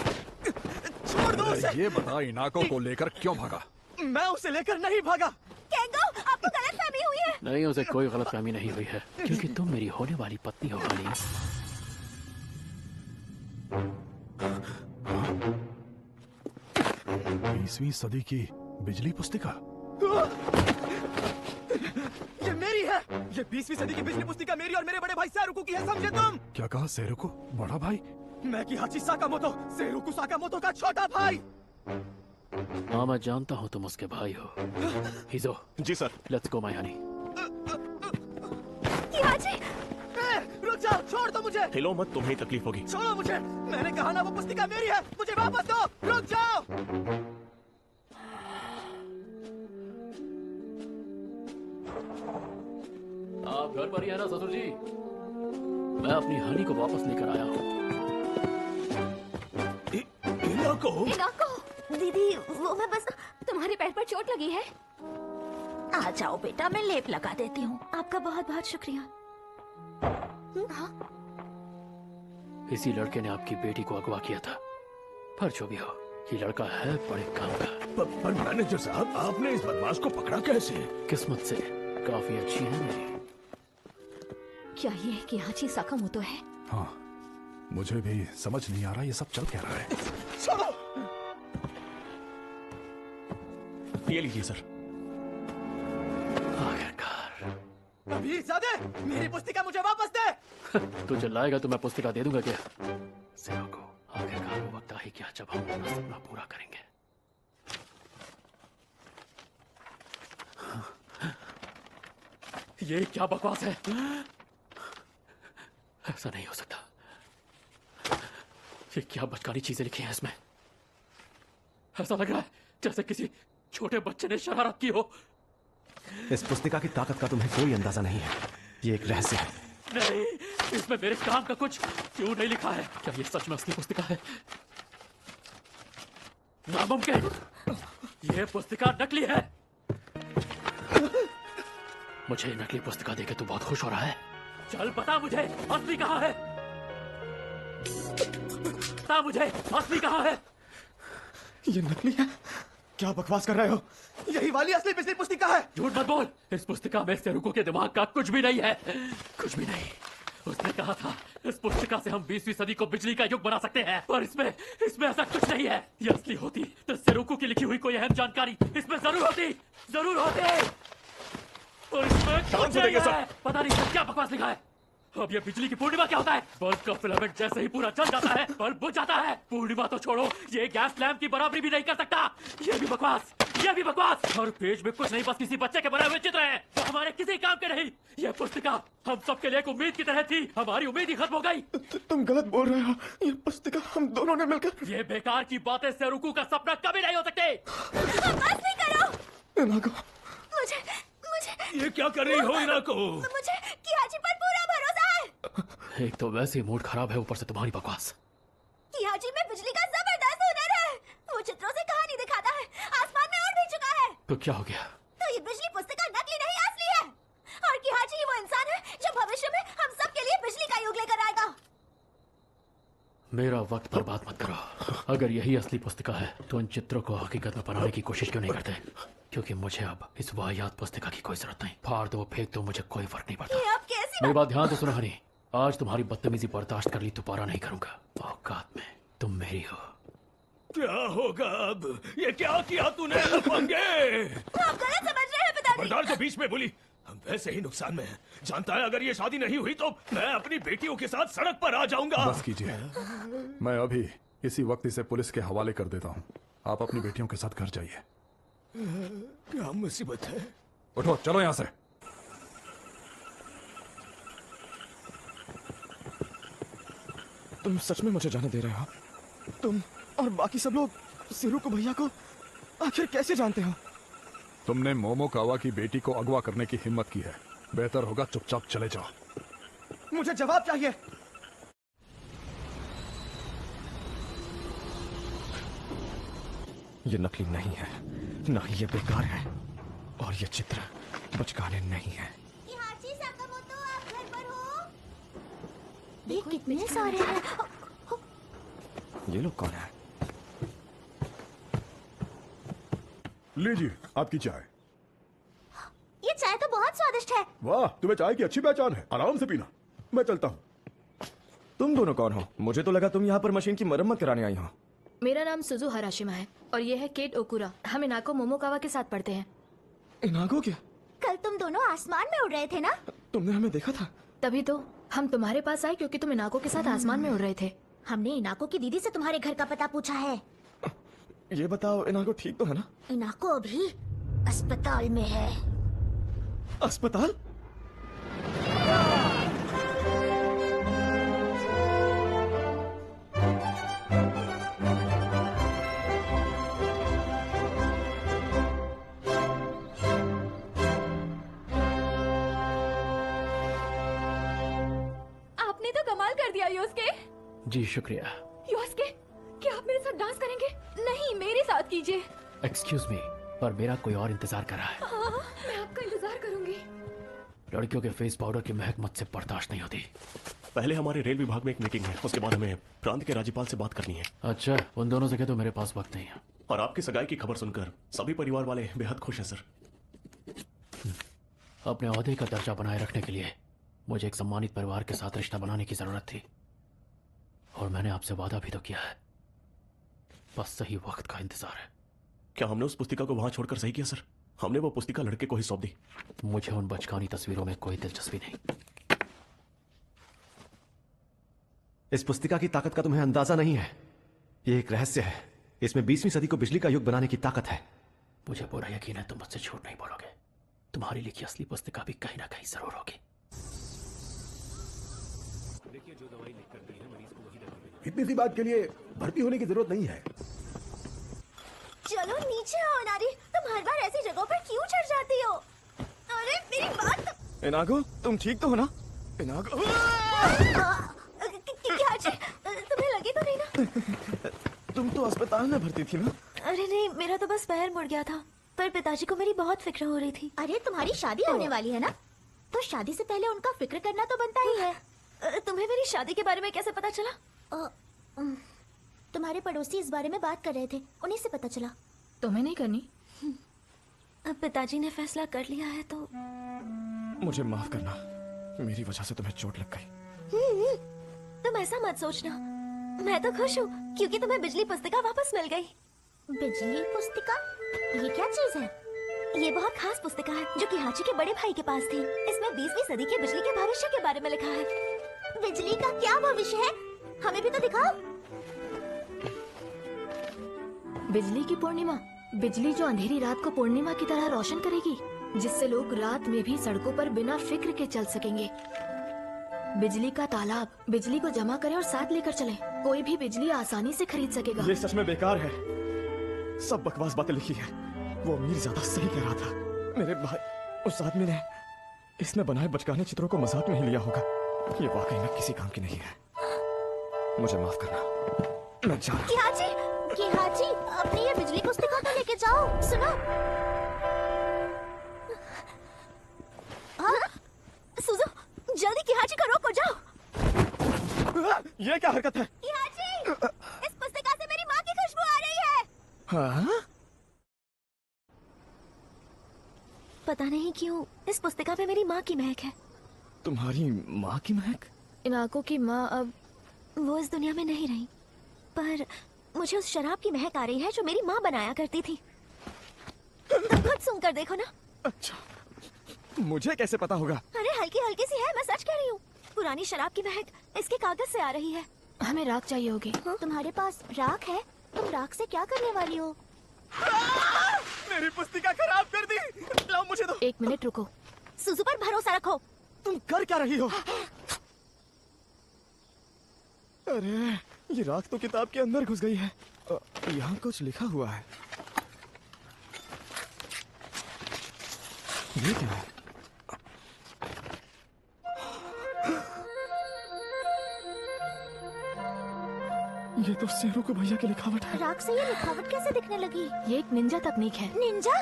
छोड़ दो उसे। ये बता इनाको को लेकर क्यों भागा? मैं उसे लेकर नहीं भागा। कैंगो, आपको गलतफहमी हुई है। नहीं, उसे कोई गलतफहमी नहीं हुई है, क्योंकि तुम मेरी होने वाली पत्नी हो हनी। 20वीं सदी की बिजली पुस्तिका। ये मेरी है। ये 20वीं सदी की बिजली पुस्तिका मेरी और मेरे बड़े भाई सेरुकु की है, समझे तुम? क्या कहा सेरुकु? बड़ा भाई? मैं किहाची साकामोतो, सेरुकु साकामोतो का छोटा भाई। हाँ मैं जानता हूँ तुम उसके भाई हो। हिजो जी sir. Let's go my honey. रुक जाओ, छोड़ दो मुझे। हिलो मत, तुम्हें तकलीफ होगी। छोड़ो मुझे, मैंने कहा ना वो पुस्तिका मेरी है, मुझे वापस दो। रुक जाओ। आप घर पर ही है ना ससुर जी? मैं अपनी हनी को वापस लेकर आया हूँ। इनाको, दीदी वो मैं बस तुम्हारे पैर पर चोट लगी है। आ जाओ बेटा, मैं लेप लगा देती हूँ। आपका बहुत बहुत शुक्रिया। हाँ? इसी लड़के ने आपकी बेटी को अगवा किया था, पर जो भी हो ये लड़का है बड़े काम का। पर मैनेजर साहब, आपने इस बदमाश को पकड़ा कैसे? किस्मत से काफी अच्छी है मेरी। क्या ये किहाची साकामोतो है? हाँ, मुझे भी समझ नहीं आ रहा ये सब चल क्या रहा है। ये लीजिए सर। अभी ज़्यादा, मेरी पुस्तिका मुझे वापस दे। तू चिल्लाएगा तो मैं पुस्तिका दे दूंगा क्या? सेवा को आखिरकार वो वक्त आ ही गया जब हम अपना सपना पूरा करेंगे। ये क्या बकवास है? ऐसा नहीं हो सकता। ये क्या बचकानी चीजें लिखी हैं इसमें? ऐसा लग रहा है जैसे किसी छोटे बच्चे ने शरारत की हो। इस पुस्तिका की ताकत का तुम्हें कोई अंदाजा नहीं है। ये एक रहस्य है। नहीं, इसमें मेरे काम का कुछ क्यों नहीं लिखा है? क्या ये सच में असली पुस्तिका है? नामुमकिन! ये पुस्तिका नकली है। मुझे नकली पुस्तिका देके तू बहुत खुश हो रहा है। चल बता मुझे असली कहाँ है? बता मुझे असली कहाँ है? ये नकली है? क्या बकवास कर रहे हो? यही वाली असली बिजली पुस्तिका है। झूठ मत बोल। इस पुस्तिका में सेरुको के दिमाग का कुछ भी नहीं है। कुछ भी नहीं। उसने कहा था इस पुस्तिका से हम 20वीं सदी को बिजली का युग बना सकते हैं, पर इसमें ऐसा कुछ नहीं है। ये असली होती तो सेरुको की लिखी हुई कोई अहम जानकारी इसमें जरूर होती। और इसमें कुछ नहीं है। पता नहीं क्या बकवास लिखा है। अब ये बिजली की पूर्णिमा क्या होता है? बल्ब का फिलामेंट जैसे ही पूरा जल जाता है बल्ब बुझ जाता है। पूर्णिमा तो छोड़ो, ये गैस लैंप की बराबरी भी नहीं कर सकता। ये भी बकवास, ये भी बकवास। और पेज में कुछ नहीं, बस किसी बच्चे के बनाए हुए चित्र हैं जो हमारे किसी काम के नहीं। ये पुस्तिका हम सबके लिए एक उम्मीद की तरह थी। हमारी उम्मीद ही खत्म हो गई। तुम गलत बोल रहे हो। ये पुस्तिका हम दोनों ने मिलकर। ये बेकार की बातें सेरुको का सपना कभी नहीं हो सकते। बस नहीं करो। इनाको, मुझे ये क्या कर रही हो इनाको? मुझे किहाची पर पूरा भरोसा है। एक तो वैसे ही मूड खराब है, ऊपर से तुम्हारी बकवास। किहाची में बिजली का जबरदस्त हुनर है। वो चित्रों से कहानी दिखाता है, आसमान में उड़ भी चुका है। तो क्या हो गया? तो ये बिजली पुस्तिका नकली नहीं असली है। और किहाची ही वो इंसान है जो भविष्य में हम सब के लिए बिजली का युग लेकर आएगा। मेरा वक्त बर्बाद मत करो। अगर यही असली पुस्तिका है तो इन चित्रों को हकीकत में बनाने की कोशिश क्यों नहीं करते? क्योंकि मुझे अब इस वाहियात पुस्तिका की कोई जरूरत नहीं। फाड़ दो, फेंक दो, मुझे कोई फर्क नहीं पड़ता। ये आप कैसी मेरी बात ध्यान से सुनो हनी। आज तुम्हारी बदतमीजी बर्दाश्त कर ली, दोबारा नहीं करूंगा। औकात में तुम मेरी हो। क्या होगा अब? ये क्या किया तूने? पंगे! आप गलत समझ रहे हैं पिताजी। बरदार को बीच में बोली। हम वैसे ही नुकसान में हैं। जानता है अगर ये शादी नहीं हुई तो मैं अपनी बेटियों के साथ सड़क पर आ जाऊंगा। बस कीजिए, मैं अभी इसी वक्त इसे पुलिस के हवाले कर देता हूँ। आप अपनी बेटियों के साथ घर जाइए। क्या मुसीबत है? उठो, चलो यहाँ से। तुम सच में मुझे जाने दे रहे हो? तुम और बाकी सब लोग सेरुको भैया को आखिर कैसे जानते हो? तुमने मोमोकावा की बेटी को अगवा करने की हिम्मत की है। बेहतर होगा चुपचाप चले जाओ। मुझे जवाब चाहिए। ये नकली नहीं है, ना ही ये बेकार है, और ये चित्र बचकाने नहीं है। किहाची साकामोतो, आप घर पर हो? ये कितने सारे हैं। ये लोग कौन है? लीजिए आपकी चाय। ये चाय तो बहुत स्वादिष्ट है। वाह, तुम्हें चाय की अच्छी पहचान है। आराम से पीना, मैं चलता हूँ। तुम दोनों कौन हो? मुझे तो लगा तुम यहाँ पर मशीन की मरम्मत कराने आई हो। मेरा नाम सुजु हराशिमा है और ये है केट ओकुरा। हम इनाको मोमोकावा के साथ पढ़ते हैं। इनाको क्या? कल तुम दोनों आसमान में उड़ रहे थे ना? तुमने हमें देखा था? तभी तो हम तुम्हारे पास आए क्योंकि तुम इनाको के साथ आसमान में उड़ रहे थे। हमने इनाको की दीदी से तुम्हारे घर का पता पूछा है। ये बताओ, इनाको ठीक तो है ना? इनाको अभी अस्पताल में है। अस्पताल? आपने तो कमाल कर दिया योस्के। जी शुक्रिया। योस्के, क्या आप मेरे साथ डांस करेंगे? नहीं, मेरे साथ कीजिए। एक्सक्यूज मी, पर मेरा कोई और इंतजार कर रहा है। हाँ, मैं आपका इंतजार करूंगी। लड़कियों के फेस पाउडर की महक मुझसे बर्दाश्त नहीं होती। पहले हमारे रेल विभाग में एक मीटिंग है, उसके बाद हमें प्रांत के राज्यपाल से बात करनी है। अच्छा, उन दोनों से कह दो मेरे पास वक्त नहीं है। और आपकी सगाई की खबर सुनकर सभी परिवार वाले बेहद खुश हैं सर। अपने ओहदे का दर्जा बनाए रखने के लिए मुझे एक सम्मानित परिवार के साथ रिश्ता बनाने की जरूरत थी, और मैंने आपसे वादा भी तो किया है। बस सही वक्त का इंतजार है। क्या हमने उस पुस्तिका को वहां छोड़कर सही किया सर? हमने वो पुस्तिका लड़के को ही सौंप दी। मुझे उन बचकानी तस्वीरों में कोई दिलचस्पी नहीं। इस पुस्तिका की ताकत का तुम्हें अंदाजा नहीं है। ये एक रहस्य है। इसमें 20वीं सदी को बिजली का युग बनाने की ताकत है। मुझे पूरा यकीन है तुम मुझसे झूठ नहीं बोलोगे। तुम्हारी लिखी असली पुस्तिका भी कहीं ना कहीं जरूर होगी। इतनी सी बात के लिए भर्ती होने की जरूरत नहीं है। चलो नीचे आओ नारी, तुम हर बार ऐसी जगहों पर क्यों चढ़ जाती हो? अरे मेरी बात तो... इनाको, तुम ठीक तो हो ना? इनाको, क्या जी, तुम्हें लगी तो नहीं ना? तुम तो अस्पताल में भर्ती थी ना? अरे नहीं, मेरा तो बस पैर मुड़ गया था, पर पिताजी को मेरी बहुत फिक्र हो रही थी। अरे तुम्हारी शादी होने वाली है ना, तो शादी से पहले उनका फिक्र करना तो बनता ही है। तुम्हें मेरी शादी के बारे में कैसे पता चला? तुम्हारे पड़ोसी इस बारे में बात कर रहे थे, उन्हीं से पता चला। तुम्हें नहीं करनी? अब पिताजी ने फैसला कर लिया है तो... मुझे माफ करना, मेरी वजह से तुम्हें चोट लग गई। तुम ऐसा मत सोचना, मैं तो खुश हूँ क्योंकि तुम्हें बिजली पुस्तिका वापस मिल गई। बिजली पुस्तिका? ये क्या चीज है? ये बहुत खास पुस्तिका है जो किहाची के बड़े भाई के पास थी। इसमें 20वीं सदी के बिजली के भविष्य के बारे में लिखा है। बिजली का क्या भविष्य है? हमें भी तो दिखाओ। बिजली की पूर्णिमा, बिजली जो अंधेरी रात को पूर्णिमा की तरह रोशन करेगी, जिससे लोग रात में भी सड़कों पर बिना फिक्र के चल सकेंगे। बिजली का तालाब, बिजली को जमा करें और साथ लेकर चलें। कोई भी बिजली आसानी से खरीद सकेगा। ये सच में बेकार है, सब बकवास बातें लिखी है। वो अमीर ज्यादा सही कह रहा था। मेरे भाई, उस आदमी ने इसने बनाए बचकाने चित्रों को मजाक में ही लिया होगा। ये वाकई में किसी काम की नहीं है। मुझे माफ करना, मैं जा रहा हूं। किहाची, अपनी ये बिजली पुस्तिका तो लेके जाओ। सुनो, सुजो, जल्दी किहाची को रोको, जाओ। ये क्या हरकत है? किहाची, इस पुस्तिका से मेरी माँ की खुशबू आ रही है। हाँ? पता नहीं क्यों इस पुस्तिका पे मेरी माँ की महक है। तुम्हारी माँ की महक? इनाको की माँ अब वो इस दुनिया में नहीं रही, पर मुझे उस शराब की महक आ रही है जो मेरी माँ बनाया करती थी। तुम खुद सुनकर देखो ना। अच्छा, मुझे कैसे पता होगा? अरे हल्की हल्की सी है, मैं सच कह रही हूँ। पुरानी शराब की महक इसके कागज से आ रही है। हमें राख चाहिए होगी। तुम्हारे पास राख है? तुम राख से क्या करने वाली हो? मेरी पुस्तिका खराब कर दी। लाओ मुझे दो। 1 मिनट रुको। सुजू पर भरोसा रखो। तुम कर क्या रही हो? अरे ये राख तो किताब के अंदर घुस गई है। यहाँ कुछ लिखा हुआ है। ये क्या है? ये तो सेरू को भैया की लिखावट है। राख से ये लिखावट कैसे दिखने लगी? ये एक निंजा तकनीक है। निंजा?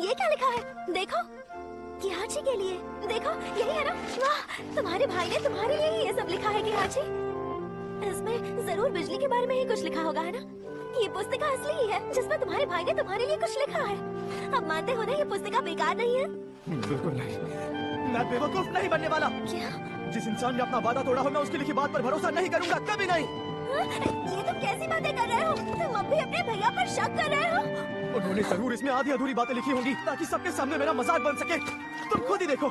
ये क्या लिखा है? देखो, किहाची के लिए। देखो, यही है ना? वाह, तुम्हारे भाई ने तुम्हारे लिए ही ये सब लिखा है किहाची। इसमें जरूर बिजली के बारे में ही कुछ लिखा होगा, है ना? ये पुस्तिका असली ही है जिसमें तुम्हारे भाई ने तुम्हारे लिए कुछ लिखा है। अब मानते हो ना ये पुस्तिका बेकार नहीं है? बिल्कुल नहीं, मैं बेवकूफ नहीं बनने वाला। क्या? जिस इंसान ने अपना वादा तोड़ा हो, मैं उसकी लिखी बात पर भरोसा नहीं करूंगा, कभी नहीं। ये तुम कैसी बातें कर रहे हो? तुम अब भी अपने भैया पर शक कर रहे हो? उन्होंने जरूर इसमें आधी अधूरी बातें लिखी होंगी ताकि सबके सामने मेरा मजाक बन सके। तुम खुद ही देखो,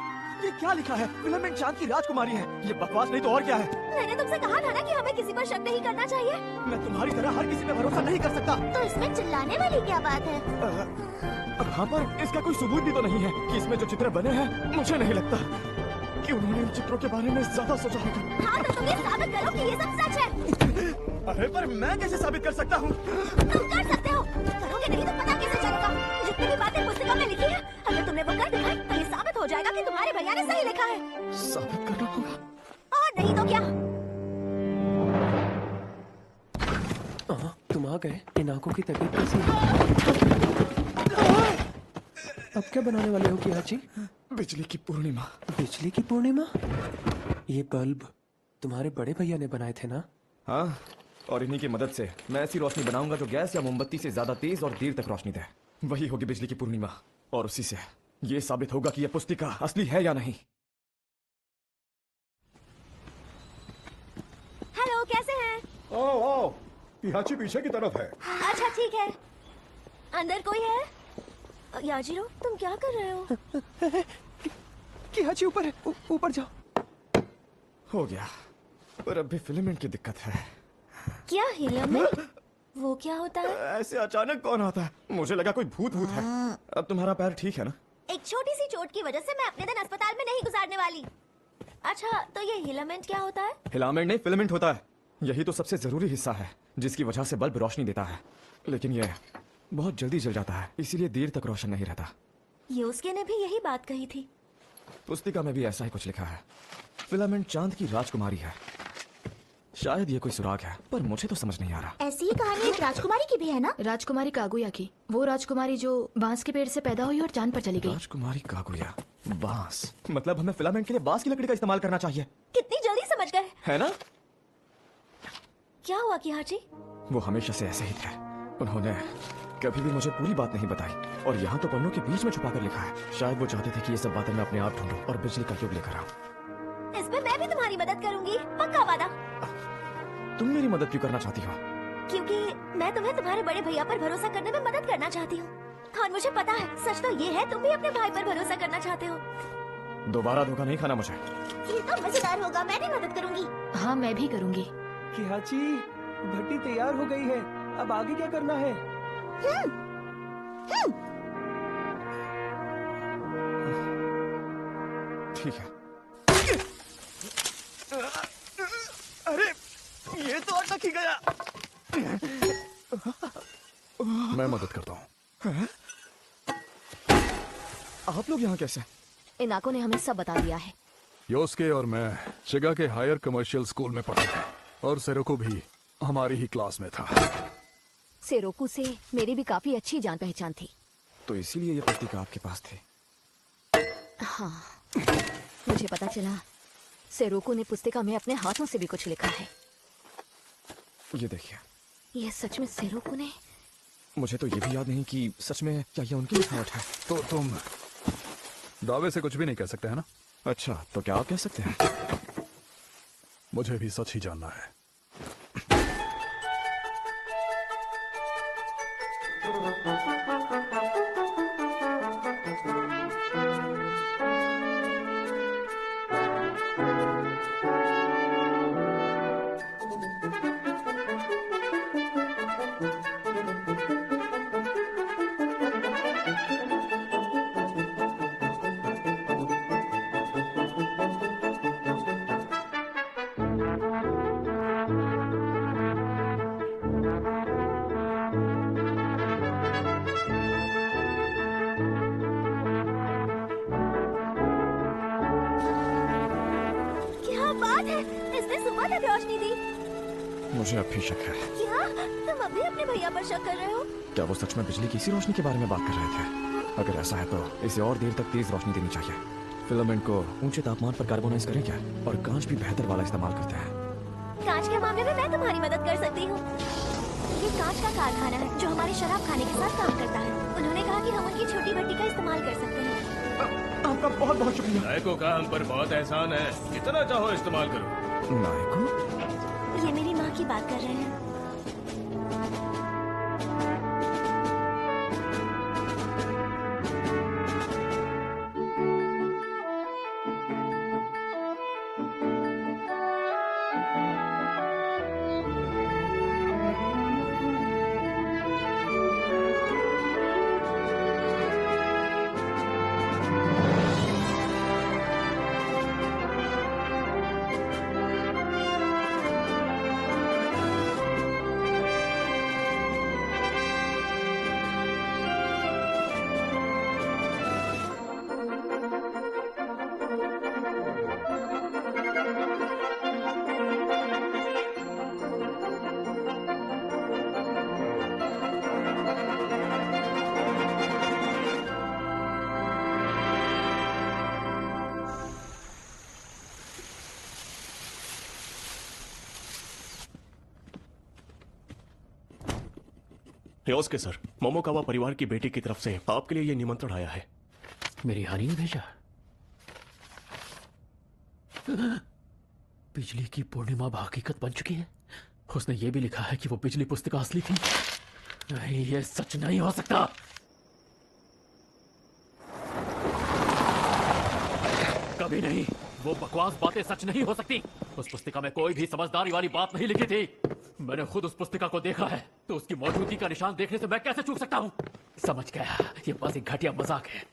ये क्या लिखा है? फिलामेंट चांद की राजकुमारी है। ये बकवास नहीं तो और क्या है? मैंने तुमसे कहा था ना कि हमें किसी पर शक नहीं करना चाहिए। मैं तुम्हारी तरह हर किसी पे भरोसा नहीं कर सकता। तो इसमें चिल्लाने वाली क्या बात है? हाँ, पर इसका कोई सबूत भी तो नहीं है कि इसमें जो चित्र बने हैं, मुझे नहीं लगता कि उन्होंने इन चित्रों के बारे में ज्यादा सोचा होगा। हाँ, तो तुम ये साबित करो कि ये सब सच है। अरे पर मैं कैसे साबित कर सकता हूँ? तुम कर सकते हो, करोगे नहीं तो पता कैसे चलेगा? जितनी भी बातें पुस्तिका में लिखी है, अगर तुमने वो कर दिखाई तो ये साबित हो जाएगा कि तुम्हारे भैया ने सही लिखा है। साबित करना होगा? और नहीं तो क्या? तुम आ गए। इन आंखों की तबीयत कैसी है? अब क्या बनाने वाले हो किहाची? बिजली की पूर्णिमा। बिजली की पूर्णिमा? ये बल्ब तुम्हारे बड़े भैया ने बनाए थे ना? हाँ, और इन्हीं की मदद से मैं ऐसी रोशनी बनाऊंगा जो गैस या मोमबत्ती से ज्यादा तेज और देर तक रोशनी दे। वही होगी बिजली की पूर्णिमा, और उसी से ये साबित होगा कि यह पुस्तिका असली है या नहीं। हेलो, कैसे हैं? आओ आओ, पिहाची पीछे की तरफ है। अच्छा ठीक है। अंदर कोई है? याजीरो, तुम क्या कर रहे हो? किहाची ऊपर है, ऊपर जाओ। हो गया, पर अब भी फिलामेंट की दिक्कत है। क्या हीलियम में? वो क्या होता है? ऐसे अचानक कौन आता है? मुझे लगा कोई भूत है। अब तुम्हारा पैर ठीक है ना? एक छोटी सी चोट की वजह से मैं अपने दिन अस्पताल में नहीं गुजारने वाली। अच्छा, तो ये हिलामेंट क्या होता है? फिलामेंट नहीं, फिलामेंट होता है। यही तो सबसे जरूरी हिस्सा है जिसकी वजह से बल्ब रोशनी देता है, लेकिन यह बहुत जल्दी जल जाता है, इसीलिए देर तक रोशन नहीं रहता। योस्के ने भी यही बात कही थी। पुस्तिका में भी ऐसा ही कुछ लिखा है। फिलामेंट चांद की राजकुमारी है। शायद ये कोई सुराग है, पर मुझे तो समझ नहीं आ रहा। ऐसी ही कहानी एक राजकुमारी की भी है ना? राजकुमारी कागुया की, वो राजकुमारी जो बांस के पेड़ से पैदा हुई और चांद पर चली गई। राजकुमारी कागुया, बांस, मतलब हमें फिलामेंट के लिए बांस की लकड़ी का इस्तेमाल करना चाहिए। कितनी जल्दी समझ गए, है ना? क्या हुआ किहाची? वो हमेशा से ऐसे ही थे। उन्होंने कभी भी मुझे पूरी बात नहीं बताई, और यहाँ तो पन्नों के बीच में छुपा कर लिखा है। शायद वो चाहते थे कि ये सब बातें मैं अपने आप ढूंढूं और बिजली का युग लेकर आऊं। इसमें मैं भी तुम्हारी मदद करूंगी, पक्का वादा। तुम मेरी मदद क्यों करना चाहती हो? क्योंकि मैं तुम्हें तुम्हारे बड़े भैया पर भरोसा करने में मदद करना चाहती हूँ। और मुझे पता है, सच तो ये है, तुम भी अपने भाई पर भरोसा करना चाहते हो। दोबारा धोखा नहीं खाना मुझे। ये तो मजेदार होगा, मैं भी मदद करूंगी। हाँ, मैं भी करूंगी। किहाची, भट्टी तैयार हो गई है, अब आगे क्या करना है? ठीक है। अरे, ये तो अटक ही गया। मैं मदद करता हूँ। आप लोग यहाँ कैसे? इन आंखों ने हमें सब बता दिया है। योस्के और मैं शिगा के हायर कमर्शियल स्कूल में पढ़ा था, और सेरोको भी हमारी ही क्लास में था। सेरोकू से मेरी भी काफी अच्छी जान पहचान थी। तो इसीलिए ये पुस्तिका आपके पास थी? हाँ, मुझे पता चला सेरोकू ने पुस्तिका में अपने हाथों से भी कुछ लिखा है। ये देखिए। ये सच में सेरोकू ने? मुझे तो ये भी याद नहीं कि सच में क्या ये उनकी लिखावट है। तो तुम दावे से कुछ भी नहीं कह सकते, है ना? अच्छा, तो क्या आप कह सकते हैं? मुझे भी सच ही जानना है। मुझे अब भी शक है। क्या तुम अभी अपने भैया पर शक कर रहे हो? क्या वो सच में बिजली की इसी रोशनी के बारे में बात कर रहे थे? अगर ऐसा है तो इसे और देर तक तेज रोशनी देनी चाहिए। फिलामेंट को ऊंचे तापमान पर कार्बोनाइज करें क्या? और कांच भी बेहतर वाला इस्तेमाल करते हैं। कांच के मामले में मैं तुम्हारी मदद कर सकती हूँ। ये कांच का कारखाना है जो हमारे शराब खाने के साथ काम करता है। उन्होंने कहा कि हम उनकी छोटी भट्टी का इस्तेमाल कर सकते हैं। आपका बहुत बहुत शुक्रिया। नायको का हम पर बहुत एहसान है, जितना चाहो इस्तेमाल करो। नायको? ये मेरी माँ की बात कर रहे हैं। योस्के सर, मोमोकावा परिवार की बेटी की तरफ से आपके लिए ये निमंत्रण आया है। मेरी हानि ने भेजा। बिजली की पूर्णिमा अब हकीकत बन चुकी है। उसने ये भी लिखा है कि वो बिजली पुस्तिका असली थी। नहीं, ये सच नहीं हो सकता। कभी नहीं। वो बकवास बातें सच नहीं हो सकती। उस पुस्तिका में कोई भी समझदारी वाली बात नहीं लिखी थी। मैंने खुद उस पुस्तिका को देखा है, तो उसकी मौजूदगी का निशान देखने से मैं कैसे चूक सकता हूँ? समझ गया, ये बस एक घटिया मजाक है।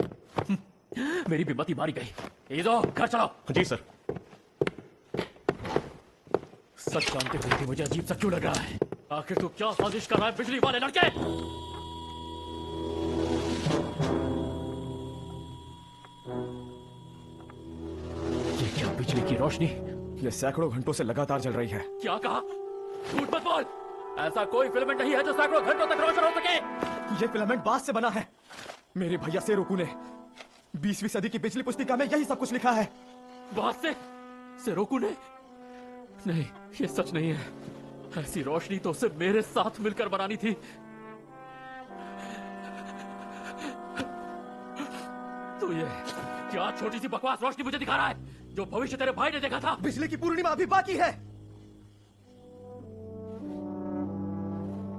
मेरी भी मती मारी गई। ईजो, घर चलो। जी सर। सच जानते हुए भी मुझे अजीब सा क्यों लग रहा है? आखिर तू क्या साजिश कर रहा है बिजली वाले लड़के? ये क्या बिजली की रोशनी? ये सैकड़ों घंटों से लगातार जल रही है। क्या कहा? झूठ मत बोल। ऐसा कोई फिलामेंट नहीं है जो सैकड़ों घंटों तक रोशन हो सके। ये फिलामेंट बांस से बना है। मेरे भैया सेरोकू ने 20वीं सदी की बिजली पुस्तिका में यही सब कुछ लिखा है। बांस से? सेरोकू ने? नहीं, ये सच नहीं है। ऐसी रोशनी तो उसे मेरे साथ मिलकर बनानी थी। तो ये क्या छोटी सी बकवास रोशनी मुझे दिखा रहा है, जो भविष्य तेरे भाई ने देखा था? बिजली की पूर्णिमा अभी बाकी है।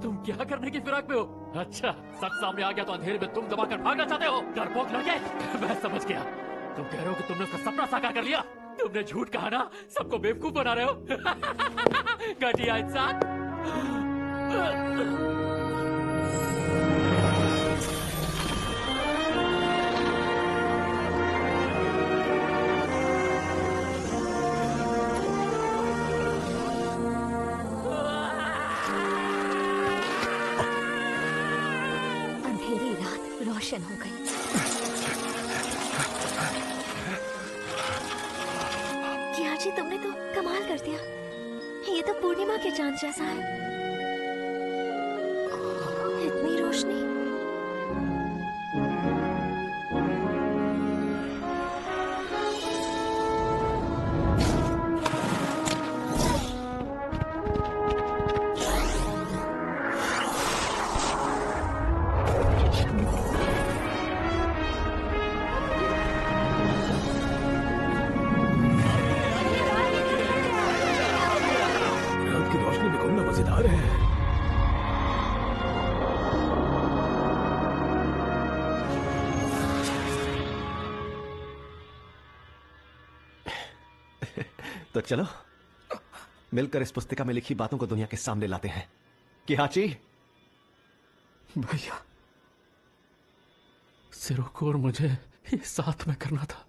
तुम क्या करने की फिराक में हो? अच्छा, सच सामने आ गया तो अंधेरे में तुम दबाकर भागना चाहते हो? डरपोक लड़के, मैं समझ गया। तुम कह रहे हो कि तुमने उसका सपना साकार कर लिया। तुमने झूठ कहा ना, सबको बेवकूफ बना रहे हो। घटिया इंसान। अंधेरी रात रोशन हो गई। जी तुमने तो कमाल कर दिया। ये तो पूर्णिमा के चांद जैसा है। इतनी रोशनी। तो चलो मिलकर इस पुस्तिका में लिखी बातों को दुनिया के सामने लाते हैं। किहाची भैया, सिरोको और मुझे ये साथ में करना था।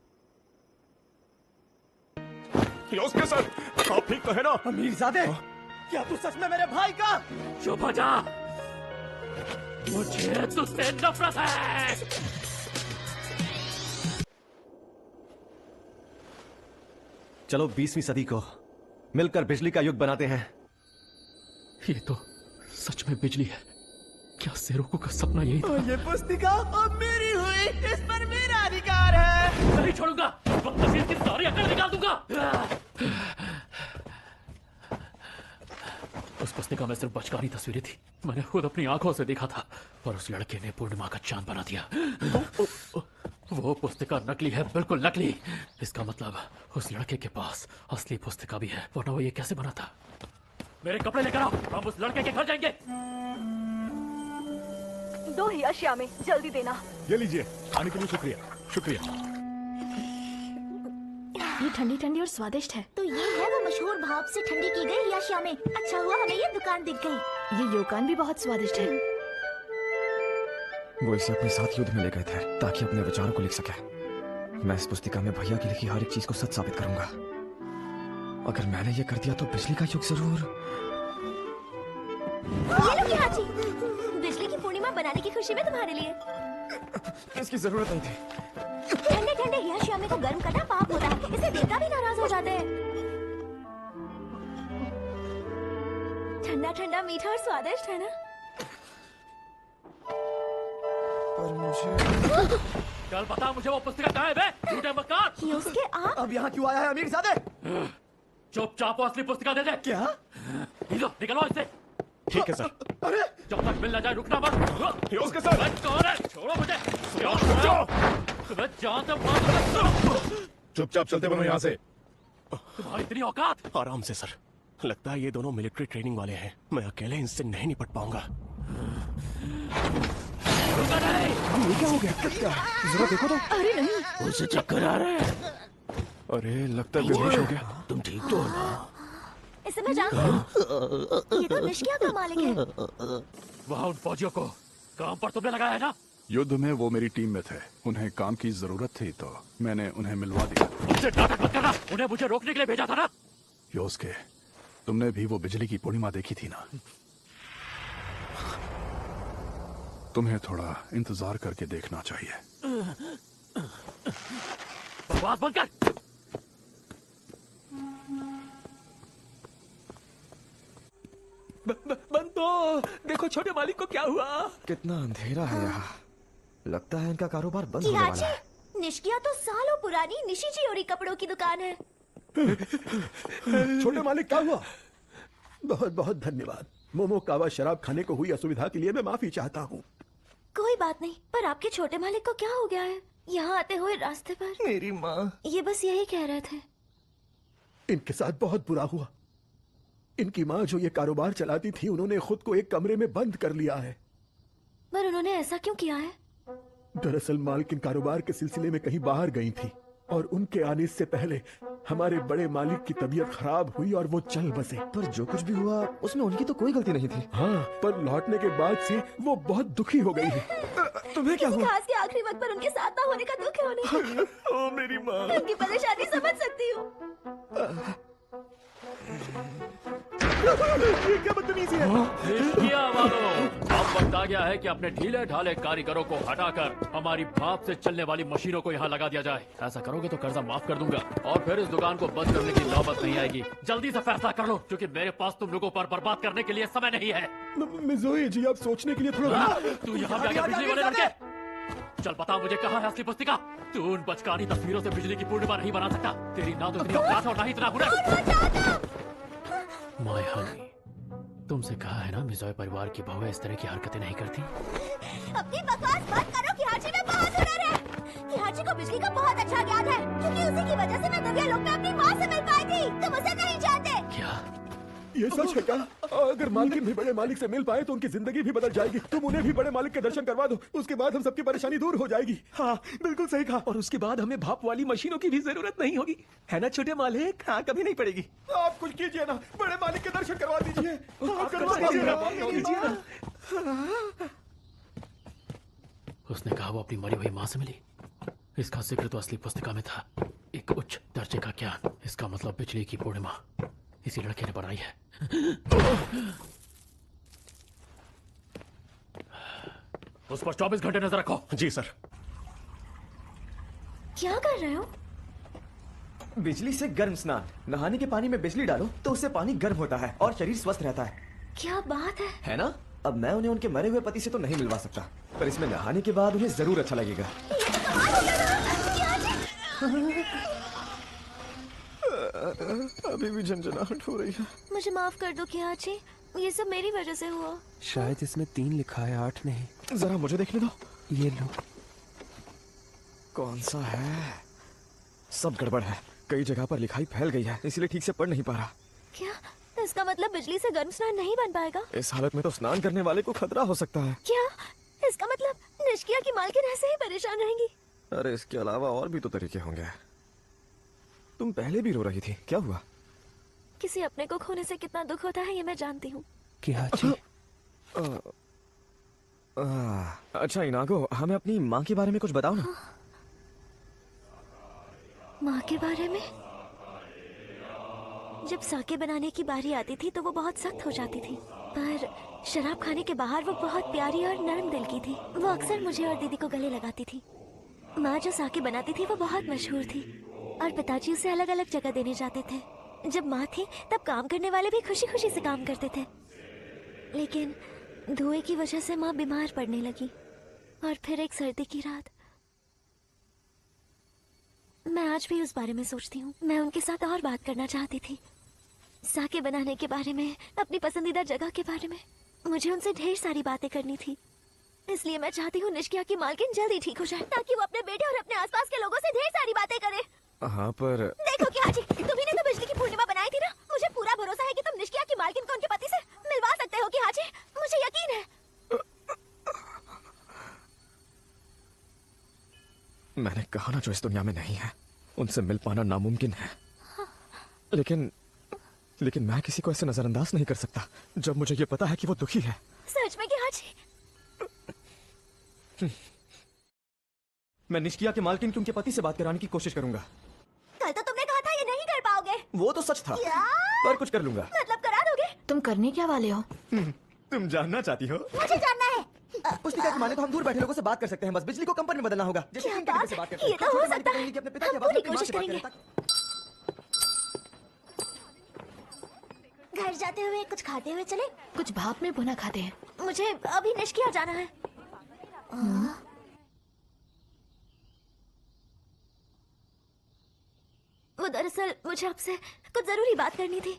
योस्के सर, आप ठीक तो है ना? अमीरजादे, क्या तू सच में मेरे भाई का? चुप हो जा, मुझे तुझसे नफरत है। चलो 20वीं सदी को मिलकर बिजली का युग बनाते हैं। ये तो सच में बिजली है। क्या सेरोको का सपना यही था? ये पुस्तिका अब मेरी हुई, इस पर मेरा अधिकार है। नहीं छोड़ूंगा, बदतमीज की सारी अकड़ निकाल दूंगा। उस पुस्तिका में सिर्फ बचकानी तस्वीरें थी। मैंने खुद अपनी आंखों से देखा था, और उस लड़के ने पूर्णिमा का चांद बना दिया। वो पुस्तिका नकली है, बिल्कुल नकली। इसका मतलब उस लड़के के पास असली पुस्तिका भी है, वरना वो ये कैसे बना था? मेरे कपड़े लेकर आओ, हम उस लड़के के घर जाएंगे। 2 ही अशिया में, जल्दी देना। ये लीजिए, खाने के लिए शुक्रिया। शुक्रिया। ये ठंडी ठंडी और स्वादिष्ट है। तो ये है वो मशहूर भाप से ठंडी की गई याशिया में। अच्छा हुआ हमें ये दुकान दिख गई। ये योकान भी बहुत स्वादिष्ट है। वो इसे अपने साथ युद्ध में ले गए थे ताकि अपने विचारों को लिख सके। मैं इस पुस्तिका में भैया की लिखी हर एक चीज को सच साबित करूंगा। अगर मैंने ये कर दिया तो बिजली का युग जरूर। ये लो किहाची, बिजली की पूर्णिमा बनाने की खुशी में तुम्हारे लिए। इसकी जरूरत नहीं थी। ठंडे ठंडे याशियामे को गर्म करना पाप होता है, इससे देवता भी नाराज हो जाते हैं। ठंडा ठंडा मीठा और स्वादिष्ट है ना? पर मुझे कल बता मुझे वो पुस्तिका कहाँ है बे? झूठे मक्कार। ये उसके आप अब यहाँ क्यों आया है अमीरजादे? चुपचाप असली पुस्तिका दे दे। क्या? निकलो इससे। ठीक है सर। अरे जब तक मिल ना जाए रुकना मत। ये उसके साथ कौन है? छोड़ो मुझे। तुम्हें जान तो मार। चुपचाप चलते बनो यहाँ से। तुम्हारी इतनी औकात? आराम से सर, लगता है ये दोनों मिलिट्री ट्रेनिंग वाले हैं। मैं अकेले इनसे नहीं निपट पाऊंगा। ये क्या हो गया? जरा देखो तो। अरे नहीं, उसे चक्कर आ रहा है। अरे लगता है बेहोश हो गया। तुम ठीक तो हो ना? इसे मैं जानती हूँ। ये तो निष्किया का मालिक है। वहाँ उन फौजियों को काम पर तुमने लगाया है ना? युद्ध में वो मेरी टीम में थे। उन्हें काम की जरूरत थी तो मैंने उन्हें मिलवा दिया। मुझसे नाटक मत करना। उन्हें मुझे रोकने के लिए भेजा था ना? योस्के, तुमने भी वो बिजली की पूर्णिमा देखी थी ना? तुम्हें थोड़ा इंतजार करके देखना चाहिए। बकवास बंद कर। बंदो, देखो छोटे मालिक को क्या हुआ। कितना अंधेरा है यहाँ। लगता है इनका कारोबार बंद होने वाला है। निष्किया तो सालों पुरानी निशिचियोरी कपड़ों की दुकान है। छोटे मालिक क्या हुआ? बहुत बहुत धन्यवाद। मोमोकावा शराब खाने को हुई असुविधा के लिए मैं माफी चाहता हूँ। कोई बात नहीं, पर आपके छोटे मालिक को क्या हो गया है? यहाँ आते हुए रास्ते पर मेरी माँ। ये बस यही कह रहे थे। इनके साथ बहुत बुरा हुआ। इनकी माँ जो ये कारोबार चलाती थी, उन्होंने खुद को एक कमरे में बंद कर लिया है। पर उन्होंने ऐसा क्यों किया है? दरअसल मालकिन कारोबार के सिलसिले में कहीं बाहर गई थी और उनके आने से पहले हमारे बड़े मालिक की तबीयत खराब हुई और वो चल बसे। पर जो कुछ भी हुआ उसमें उनकी तो कोई गलती नहीं थी। हाँ, पर लौटने के बाद से वो बहुत दुखी हो गई है। तुम्हें क्या किसी हुआ? खास के आखिरी वक्त पर उनके साथ ना होने का दुख है उन्हें। ओ मेरी माँ। उनकी परेशानी समझ सकती हूँ। ये क्या बदतमीजी है? निष्किया वालों, अब वक्त आ गया है कि अपने ढीले ढाले कारीगरों को हटाकर हमारी भाप से चलने वाली मशीनों को यहाँ लगा दिया जाए। ऐसा करोगे तो कर्जा माफ कर दूंगा और फिर इस दुकान को बंद करने की नौबत नहीं आएगी। जल्दी से फैसला कर लो, क्योंकि मेरे पास तुम लोगों पर बर्बाद करने के लिए समय नहीं है। मिज़ोई जी, आप सोचने के लिए थोड़ा। तू यहाँ पे आ गया बिजली वाले लड़के। चल बता मुझे कहाँ है असली पुस्तिका। तू उन बचकानी तस्वीरों से बिजली की पूर्णिमा नहीं बना सकता। तेरी ना तो इतनी औकात और ना ही इतना हुनर। माय हनी, तुमसे कहा है ना मिज़ोई परिवार की बहुएं इस तरह की हरकतें नहीं करती। अपनी बकवास बंद करो। किहाची में बहुत हुनर है। किहाची को बिजली का बहुत अच्छा ज्ञान है, क्योंकि उसी की वजह से मैं दिव्या लोक में अपनी माँ से मिल पाई थी। तुम उसे नहीं जानते क्या? ये सच है क्या? अगर मालकिन भी बड़े मालिक से मिल पाए तो उनकी जिंदगी भी बदल जाएगी। तुम उन्हें भी बड़े मालिक के दर्शन करवा दो, उसके बाद हम सबकी परेशानी दूर हो जाएगी। हाँ, बिल्कुल सही कहा। और उसके बाद हमें भाप वाली मशीनों की भी जरूरत नहीं होगी, है ना छोटे मालिक? हाँ, कभी नहीं पड़ेगी। आप कुछ कीजिए ना, बड़े मालिक के दर्शन करवा दीजिए। आप करवा दीजिए ना। उसने कहा वो अपनी मरी हुई माँ से मिली। इसका जिक्र तो असली पुस्तिका में था। एक उच्च दर्जे का ज्ञान, इसका मतलब बिजली की पूर्णिमा इसी लड़के ने बनाई है। उस पर 24 घंटे नजर रखो। जी सर। क्या कर रहे हो? बिजली से गर्म स्नान। नहाने के पानी में बिजली डालो तो उससे पानी गर्म होता है और शरीर स्वस्थ रहता है। क्या बात है ना? अब मैं उन्हें उनके मरे हुए पति से तो नहीं मिलवा सकता, पर इसमें नहाने के बाद उन्हें जरूर अच्छा लगेगा। अभी भी झंझनाहट हो रही है। मुझे माफ कर दो किहाची, ये सब मेरी वजह से हुआ। शायद इसमें 3 लिखा है, 8 नहीं। जरा मुझे देखने दो। ये लो। कौन सा है? सब गड़बड़ है। कई जगह पर लिखाई फैल गई है, इसलिए ठीक से पढ़ नहीं पा रहा। क्या इसका मतलब बिजली से गर्म स्नान नहीं बन पाएगा? इस हालत में तो स्नान करने वाले को खतरा हो सकता है। क्या इसका मतलब निष्किया की मालकिन ऐसे ही परेशान रहेंगी? अरे इसके अलावा और भी तो तरीके होंगे। तुम पहले भी रो रही थी, क्या हुआ? किसी अपने को खोने से कितना दुख होता है ये मैं जानती हूँ। किहाची। अच्छा इनागो, हमें अपनी माँ के बारे में कुछ बताओ ना। माँ के बारे में? जब साके बनाने की बारी आती थी तो वो बहुत सख्त हो जाती थी, पर शराब खाने के बाहर वो बहुत प्यारी और नरम दिल की थी। वो अक्सर मुझे और दीदी को गले लगाती थी। माँ जो साके बनाती थी वो बहुत मशहूर थी और पिताजी उसे अलग अलग जगह देने जाते थे। जब माँ थी तब काम करने वाले भी खुशी खुशी से काम करते थे, लेकिन धुएं की वजह से माँ बीमार पड़ने लगी। और फिर एक सर्दी की रात, मैं आज भी उस बारे में सोचती हूँ। मैं उनके साथ और बात करना चाहती थी, साके बनाने के बारे में, अपनी पसंदीदा जगह के बारे में। मुझे उनसे ढेर सारी बातें करनी थी, इसलिए मैं चाहती हूँ निष्किया की मालकिन जल्दी ठीक हो जाए, ताकि वो अपने बेटे और अपने आसपास के लोगों से ढेर सारी बातें करे। हाँ पर देखो कि हाजी, तुम्ही ने तो बिजली की पूर्णिमा बनाई थी ना। मुझे पूरा भरोसा है कि तुम निष्किया की मालकिन को उनके पति से मिलवा सकते हो कि हाजी, मुझे यकीन है। मैंने कहा ना, जो इस दुनिया में नहीं है उनसे मिल पाना नामुमकिन है। लेकिन मैं किसी को ऐसे नजरअंदाज नहीं कर सकता जब मुझे ये पता है कि वो दुखी है। सच में कि हाजी? मैं निष्किया के मालकिन के उनके पति से बात कराने की कोशिश करूंगा। कल तो तुमने कहा था ये नहीं कर पाओगे। वो तो सच था, पर कुछ कर लूंगा। मतलब करा दोगे? तुम करने क्या वाले हो? तुम जानना चाहती हो? मुझे जानना है। पुस्तिका की माने तो हम दूर बैठे लोगों से बात कर सकते हैं, बस बिजली को कंपनी में बदलना होगा। जैसे क्या किंग बात? से बात करते हैं। ये तो हो सकता है। कि अपने पिता की हम आवाज पूरी अपनी माँ कोशिश से बात करेंगे। करें, घर जाते हुए कुछ खाते हुए चले? कुछ भाप में भुना खाते हैं। मुझे अभी निष्किया जाना है। वो दरअसल मुझे आपसे कुछ जरूरी बात करनी थी।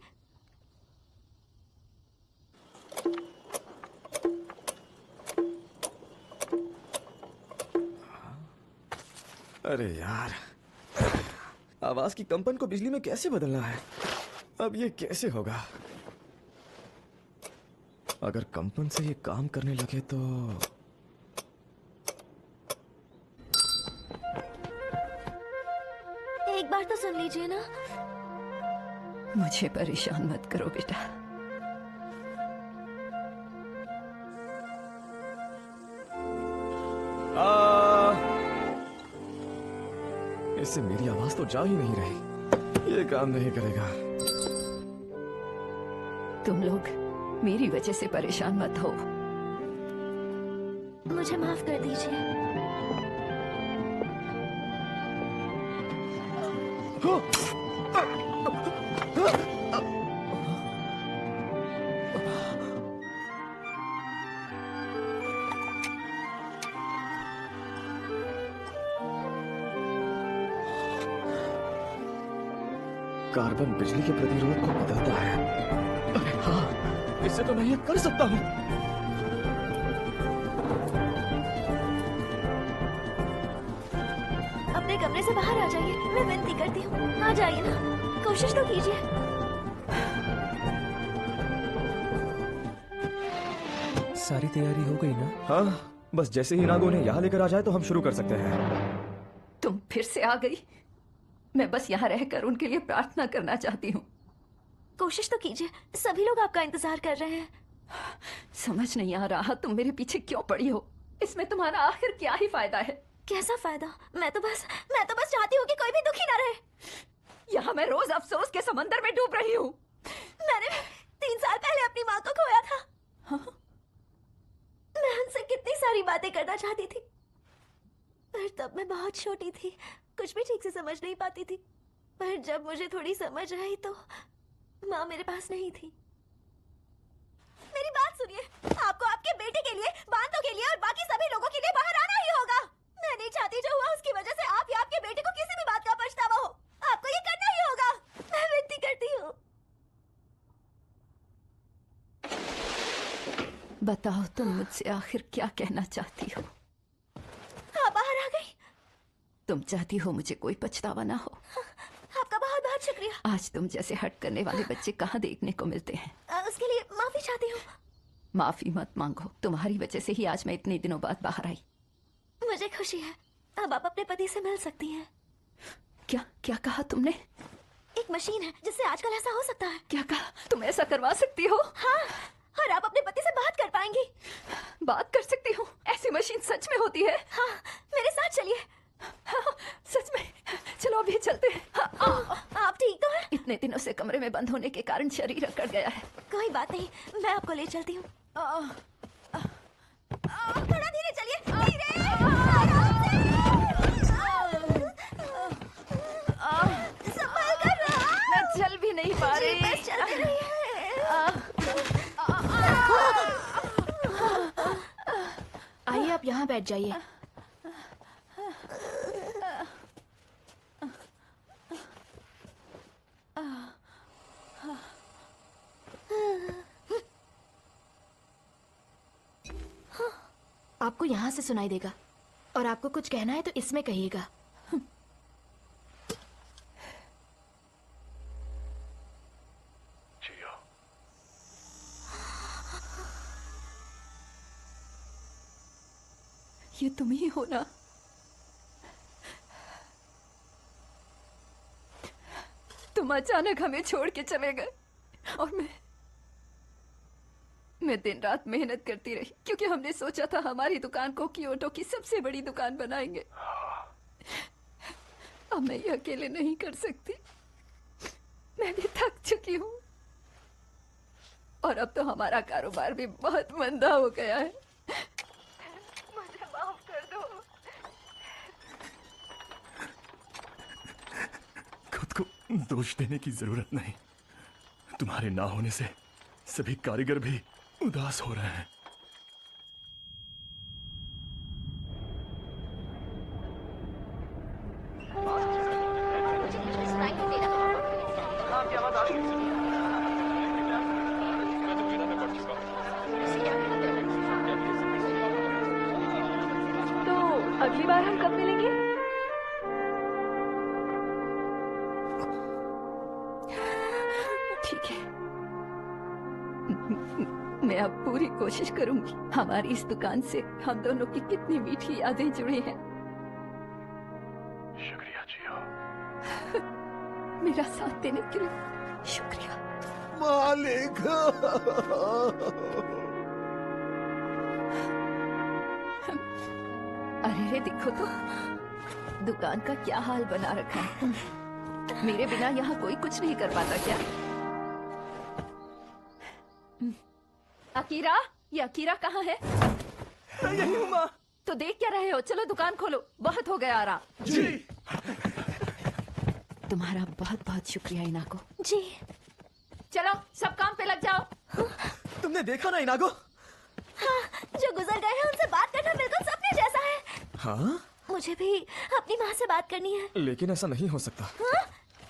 अरे यार, आवाज की कंपन को बिजली में कैसे बदलना है? अब ये कैसे होगा? अगर कंपन से ये काम करने लगे तो एक बार तो सुन लीजिए ना। मुझे परेशान मत करो बेटा। इससे मेरी आवाज तो जा ही नहीं रही। ये काम नहीं करेगा। तुम लोग मेरी वजह से परेशान मत हो। मुझे माफ कर दीजिए। कार्बन बिजली के प्रतिरोध को बदलता है। अरे हाँ, इससे तो मैं ये कर सकता हूँ। अपने कमरे से बाहर आ जाइए, मैं विनती करती हूँ। आ जाइए ना, कोशिश तो कीजिए। सारी तैयारी हो गई ना? हाँ, बस जैसे ही नागो ने यहाँ लेकर आ जाए तो हम शुरू कर सकते हैं। तुम फिर से आ गई। मैं बस यहाँ रहकर उनके लिए प्रार्थना करना चाहती हूँ। कोशिश तो कीजिए, सभी लोग आपका इंतजार कर रहे हैं। समझ नहीं आ रहा तुम मेरे पीछे क्यों पड़ी हो। इसमें तुम्हारा आखिर क्या ही फायदा है? कैसा फायदा? मैं तो बस चाहती हूँ कि कोई भी दुखी ना रहे। यहाँ मैं रोज अफसोस के समंदर में डूब रही हूँ। मैंने 3 साल पहले अपनी माँ को खोया था। हाँ? मैं उनसे कितनी सारी बातें करना चाहती थी, पर तब मैं बहुत छोटी थी, कुछ भी ठीक से समझ नहीं पाती थी। पर जब मुझे थोड़ी समझ आई तो माँ मेरे पास नहीं थी। मेरी बात सुनिए, आपको आपके बेटे के लिए, बांतों के लिए और बाकी सभी लोगों के लिए बाहर आना ही होगा। मैं नहीं चाहती जो हुआ उसकी वजह से आप या आपके बेटे को किसी भी बात का पछतावा हो। आपको ये करना ही होगा। मैं विनती करती हूँ। बताओ तुम मुझसे आखिर क्या कहना चाहती हो? आप बाहर आ गई। तुम चाहती हो मुझे कोई पछतावा ना हो। आपका बहुत बहुत शुक्रिया। आज तुम जैसे हट करने वाले बच्चे कहाँ देखने को मिलते हैं। उसके लिए माफी चाहती हूँ। माफी मत मांगो, तुम्हारी वजह से ही आज मैं इतने दिनों बाद बाहर आई। मुझे खुशी है, अब आप अपने पति से मिल सकती हैं। क्या क्या कहा तुमने? एक मशीन है जिससे आजकल ऐसा हो सकता है। क्या कहा? तुम ऐसा करवा सकती हो? हाँ, और आप अपने पति से बात कर पाएंगी। बात कर सकती हूँ? ऐसी मशीन सच में होती है? हाँ, मेरे साथ चलिए। हाँ, सच में? चलो अभी चलते हैं। हाँ, आप ठीक तो हैं? इतने दिनों से कमरे में बंद होने के कारण शरीर अकड़ गया है। कोई बात नहीं, मैं आपको ले चलती हूँ। थोड़ा धीरे चलिए, धीरे। संभाल कर। मैं चल भी नहीं पा रही। बस चलते रहिए। आइए आप यहाँ बैठ जाइए। आपको यहाँ से सुनाई देगा, और आपको कुछ कहना है तो इसमें कहिएगा। ये तुम ही हो ना? तुम अचानक हमें छोड़ के चले गए और मैं दिन रात मेहनत करती रही क्योंकि हमने सोचा था हमारी दुकान को क्योटो की सबसे बड़ी दुकान बनाएंगे। अब मैं ये अकेले नहीं कर सकती, मैं भी थक चुकी हूँ और अब तो हमारा कारोबार भी बहुत मंदा हो गया है। मुझे माफ कर दो। खुद को दोष देने की जरूरत नहीं। तुम्हारे ना होने से सभी कारीगर भी उदास हो रहे हैं। तो अगली बार हम कब मिलेंगे? ठीक है, मैं अब पूरी कोशिश करूंगी। हमारी इस दुकान से हम दोनों की कितनी मीठी यादें जुड़ी हैं। शुक्रिया जियो। मेरा साथ देने के लिए शुक्रिया। मालिक। अरे देखो तो दुकान का क्या हाल बना रखा है। मेरे बिना यहाँ कोई कुछ नहीं कर पाता क्या? अकीरा, ये अकीरा कहाँ है? यही हूँ माँ। तो देख क्या रहे हो? चलो दुकान खोलो, बहुत हो गया आराम। जी। तुम्हारा बहुत बहुत शुक्रिया इनागो। जी। चलो सब काम पे लग जाओ। तुमने देखा ना इनागो? हाँ, जो गुजर गए हैं उनसे बात करना बिल्कुल सपने जैसा है। हाँ? मुझे भी अपनी माँ से बात करनी है। लेकिन ऐसा नहीं हो सकता। हाँ?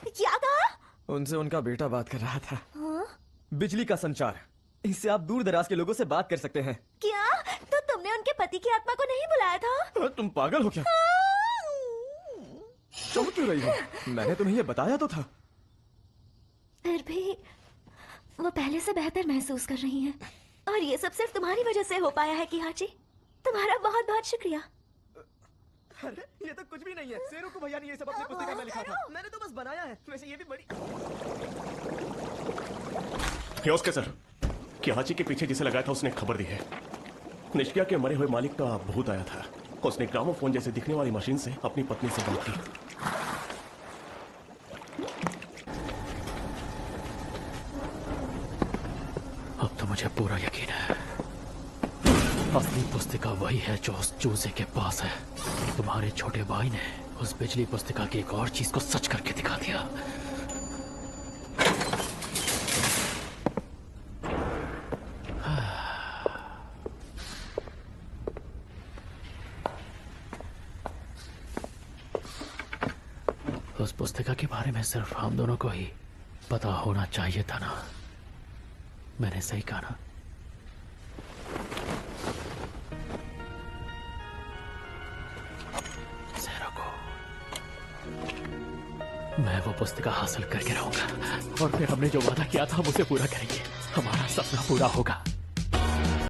क्या कहा? उनसे उनका बेटा बात कर रहा था। हाँ? बिजली का संचार, इससे आप दूर दराज के लोगों से बात कर सकते हैं। क्या? तो तुमने उनके पति की आत्मा को नहीं बुलाया था? तुम पागल हो क्या? चौंक क्यों रही हो? मैंने तुम्हें ये बताया तो था। फिर भी वो पहले से बेहतर महसूस कर रही हैं। और ये सब सिर्फ तुम्हारी वजह से हो पाया है किहा जी। तुम्हारा बहुत बहुत शुक्रिया। अरे ये तो कुछ भी नहीं है। सेरू को भैया ने ये सब अपनी पुस्तिका में लिखा था। मैंने तो बस बनाया है। वैसे ये भी बड़ी। योस्के सर, किहाची के पीछे जिसे लगाया था उसने खबर दी है। निष्क्रिया के मरे हुए मालिक का भूत आया था। उसने ग्रामोफोन जैसे दिखने वाली मशीन से अपनी पत्नी से बात की। अब तो मुझे पूरा यकीन है असली पुस्तिका वही है जो उस चूजे के पास है। तुम्हारे छोटे भाई ने उस बिजली पुस्तिका की एक और चीज को सच करके दिखा दिया। उस पुस्तिका के बारे में सिर्फ हम दोनों को ही पता होना चाहिए था ना? मैंने सही कहा ना? ज़ेरो को मैं वो पुस्तिका हासिल करके रहूंगा और फिर हमने जो वादा किया था हम उसे पूरा करेंगे। हमारा सपना पूरा होगा।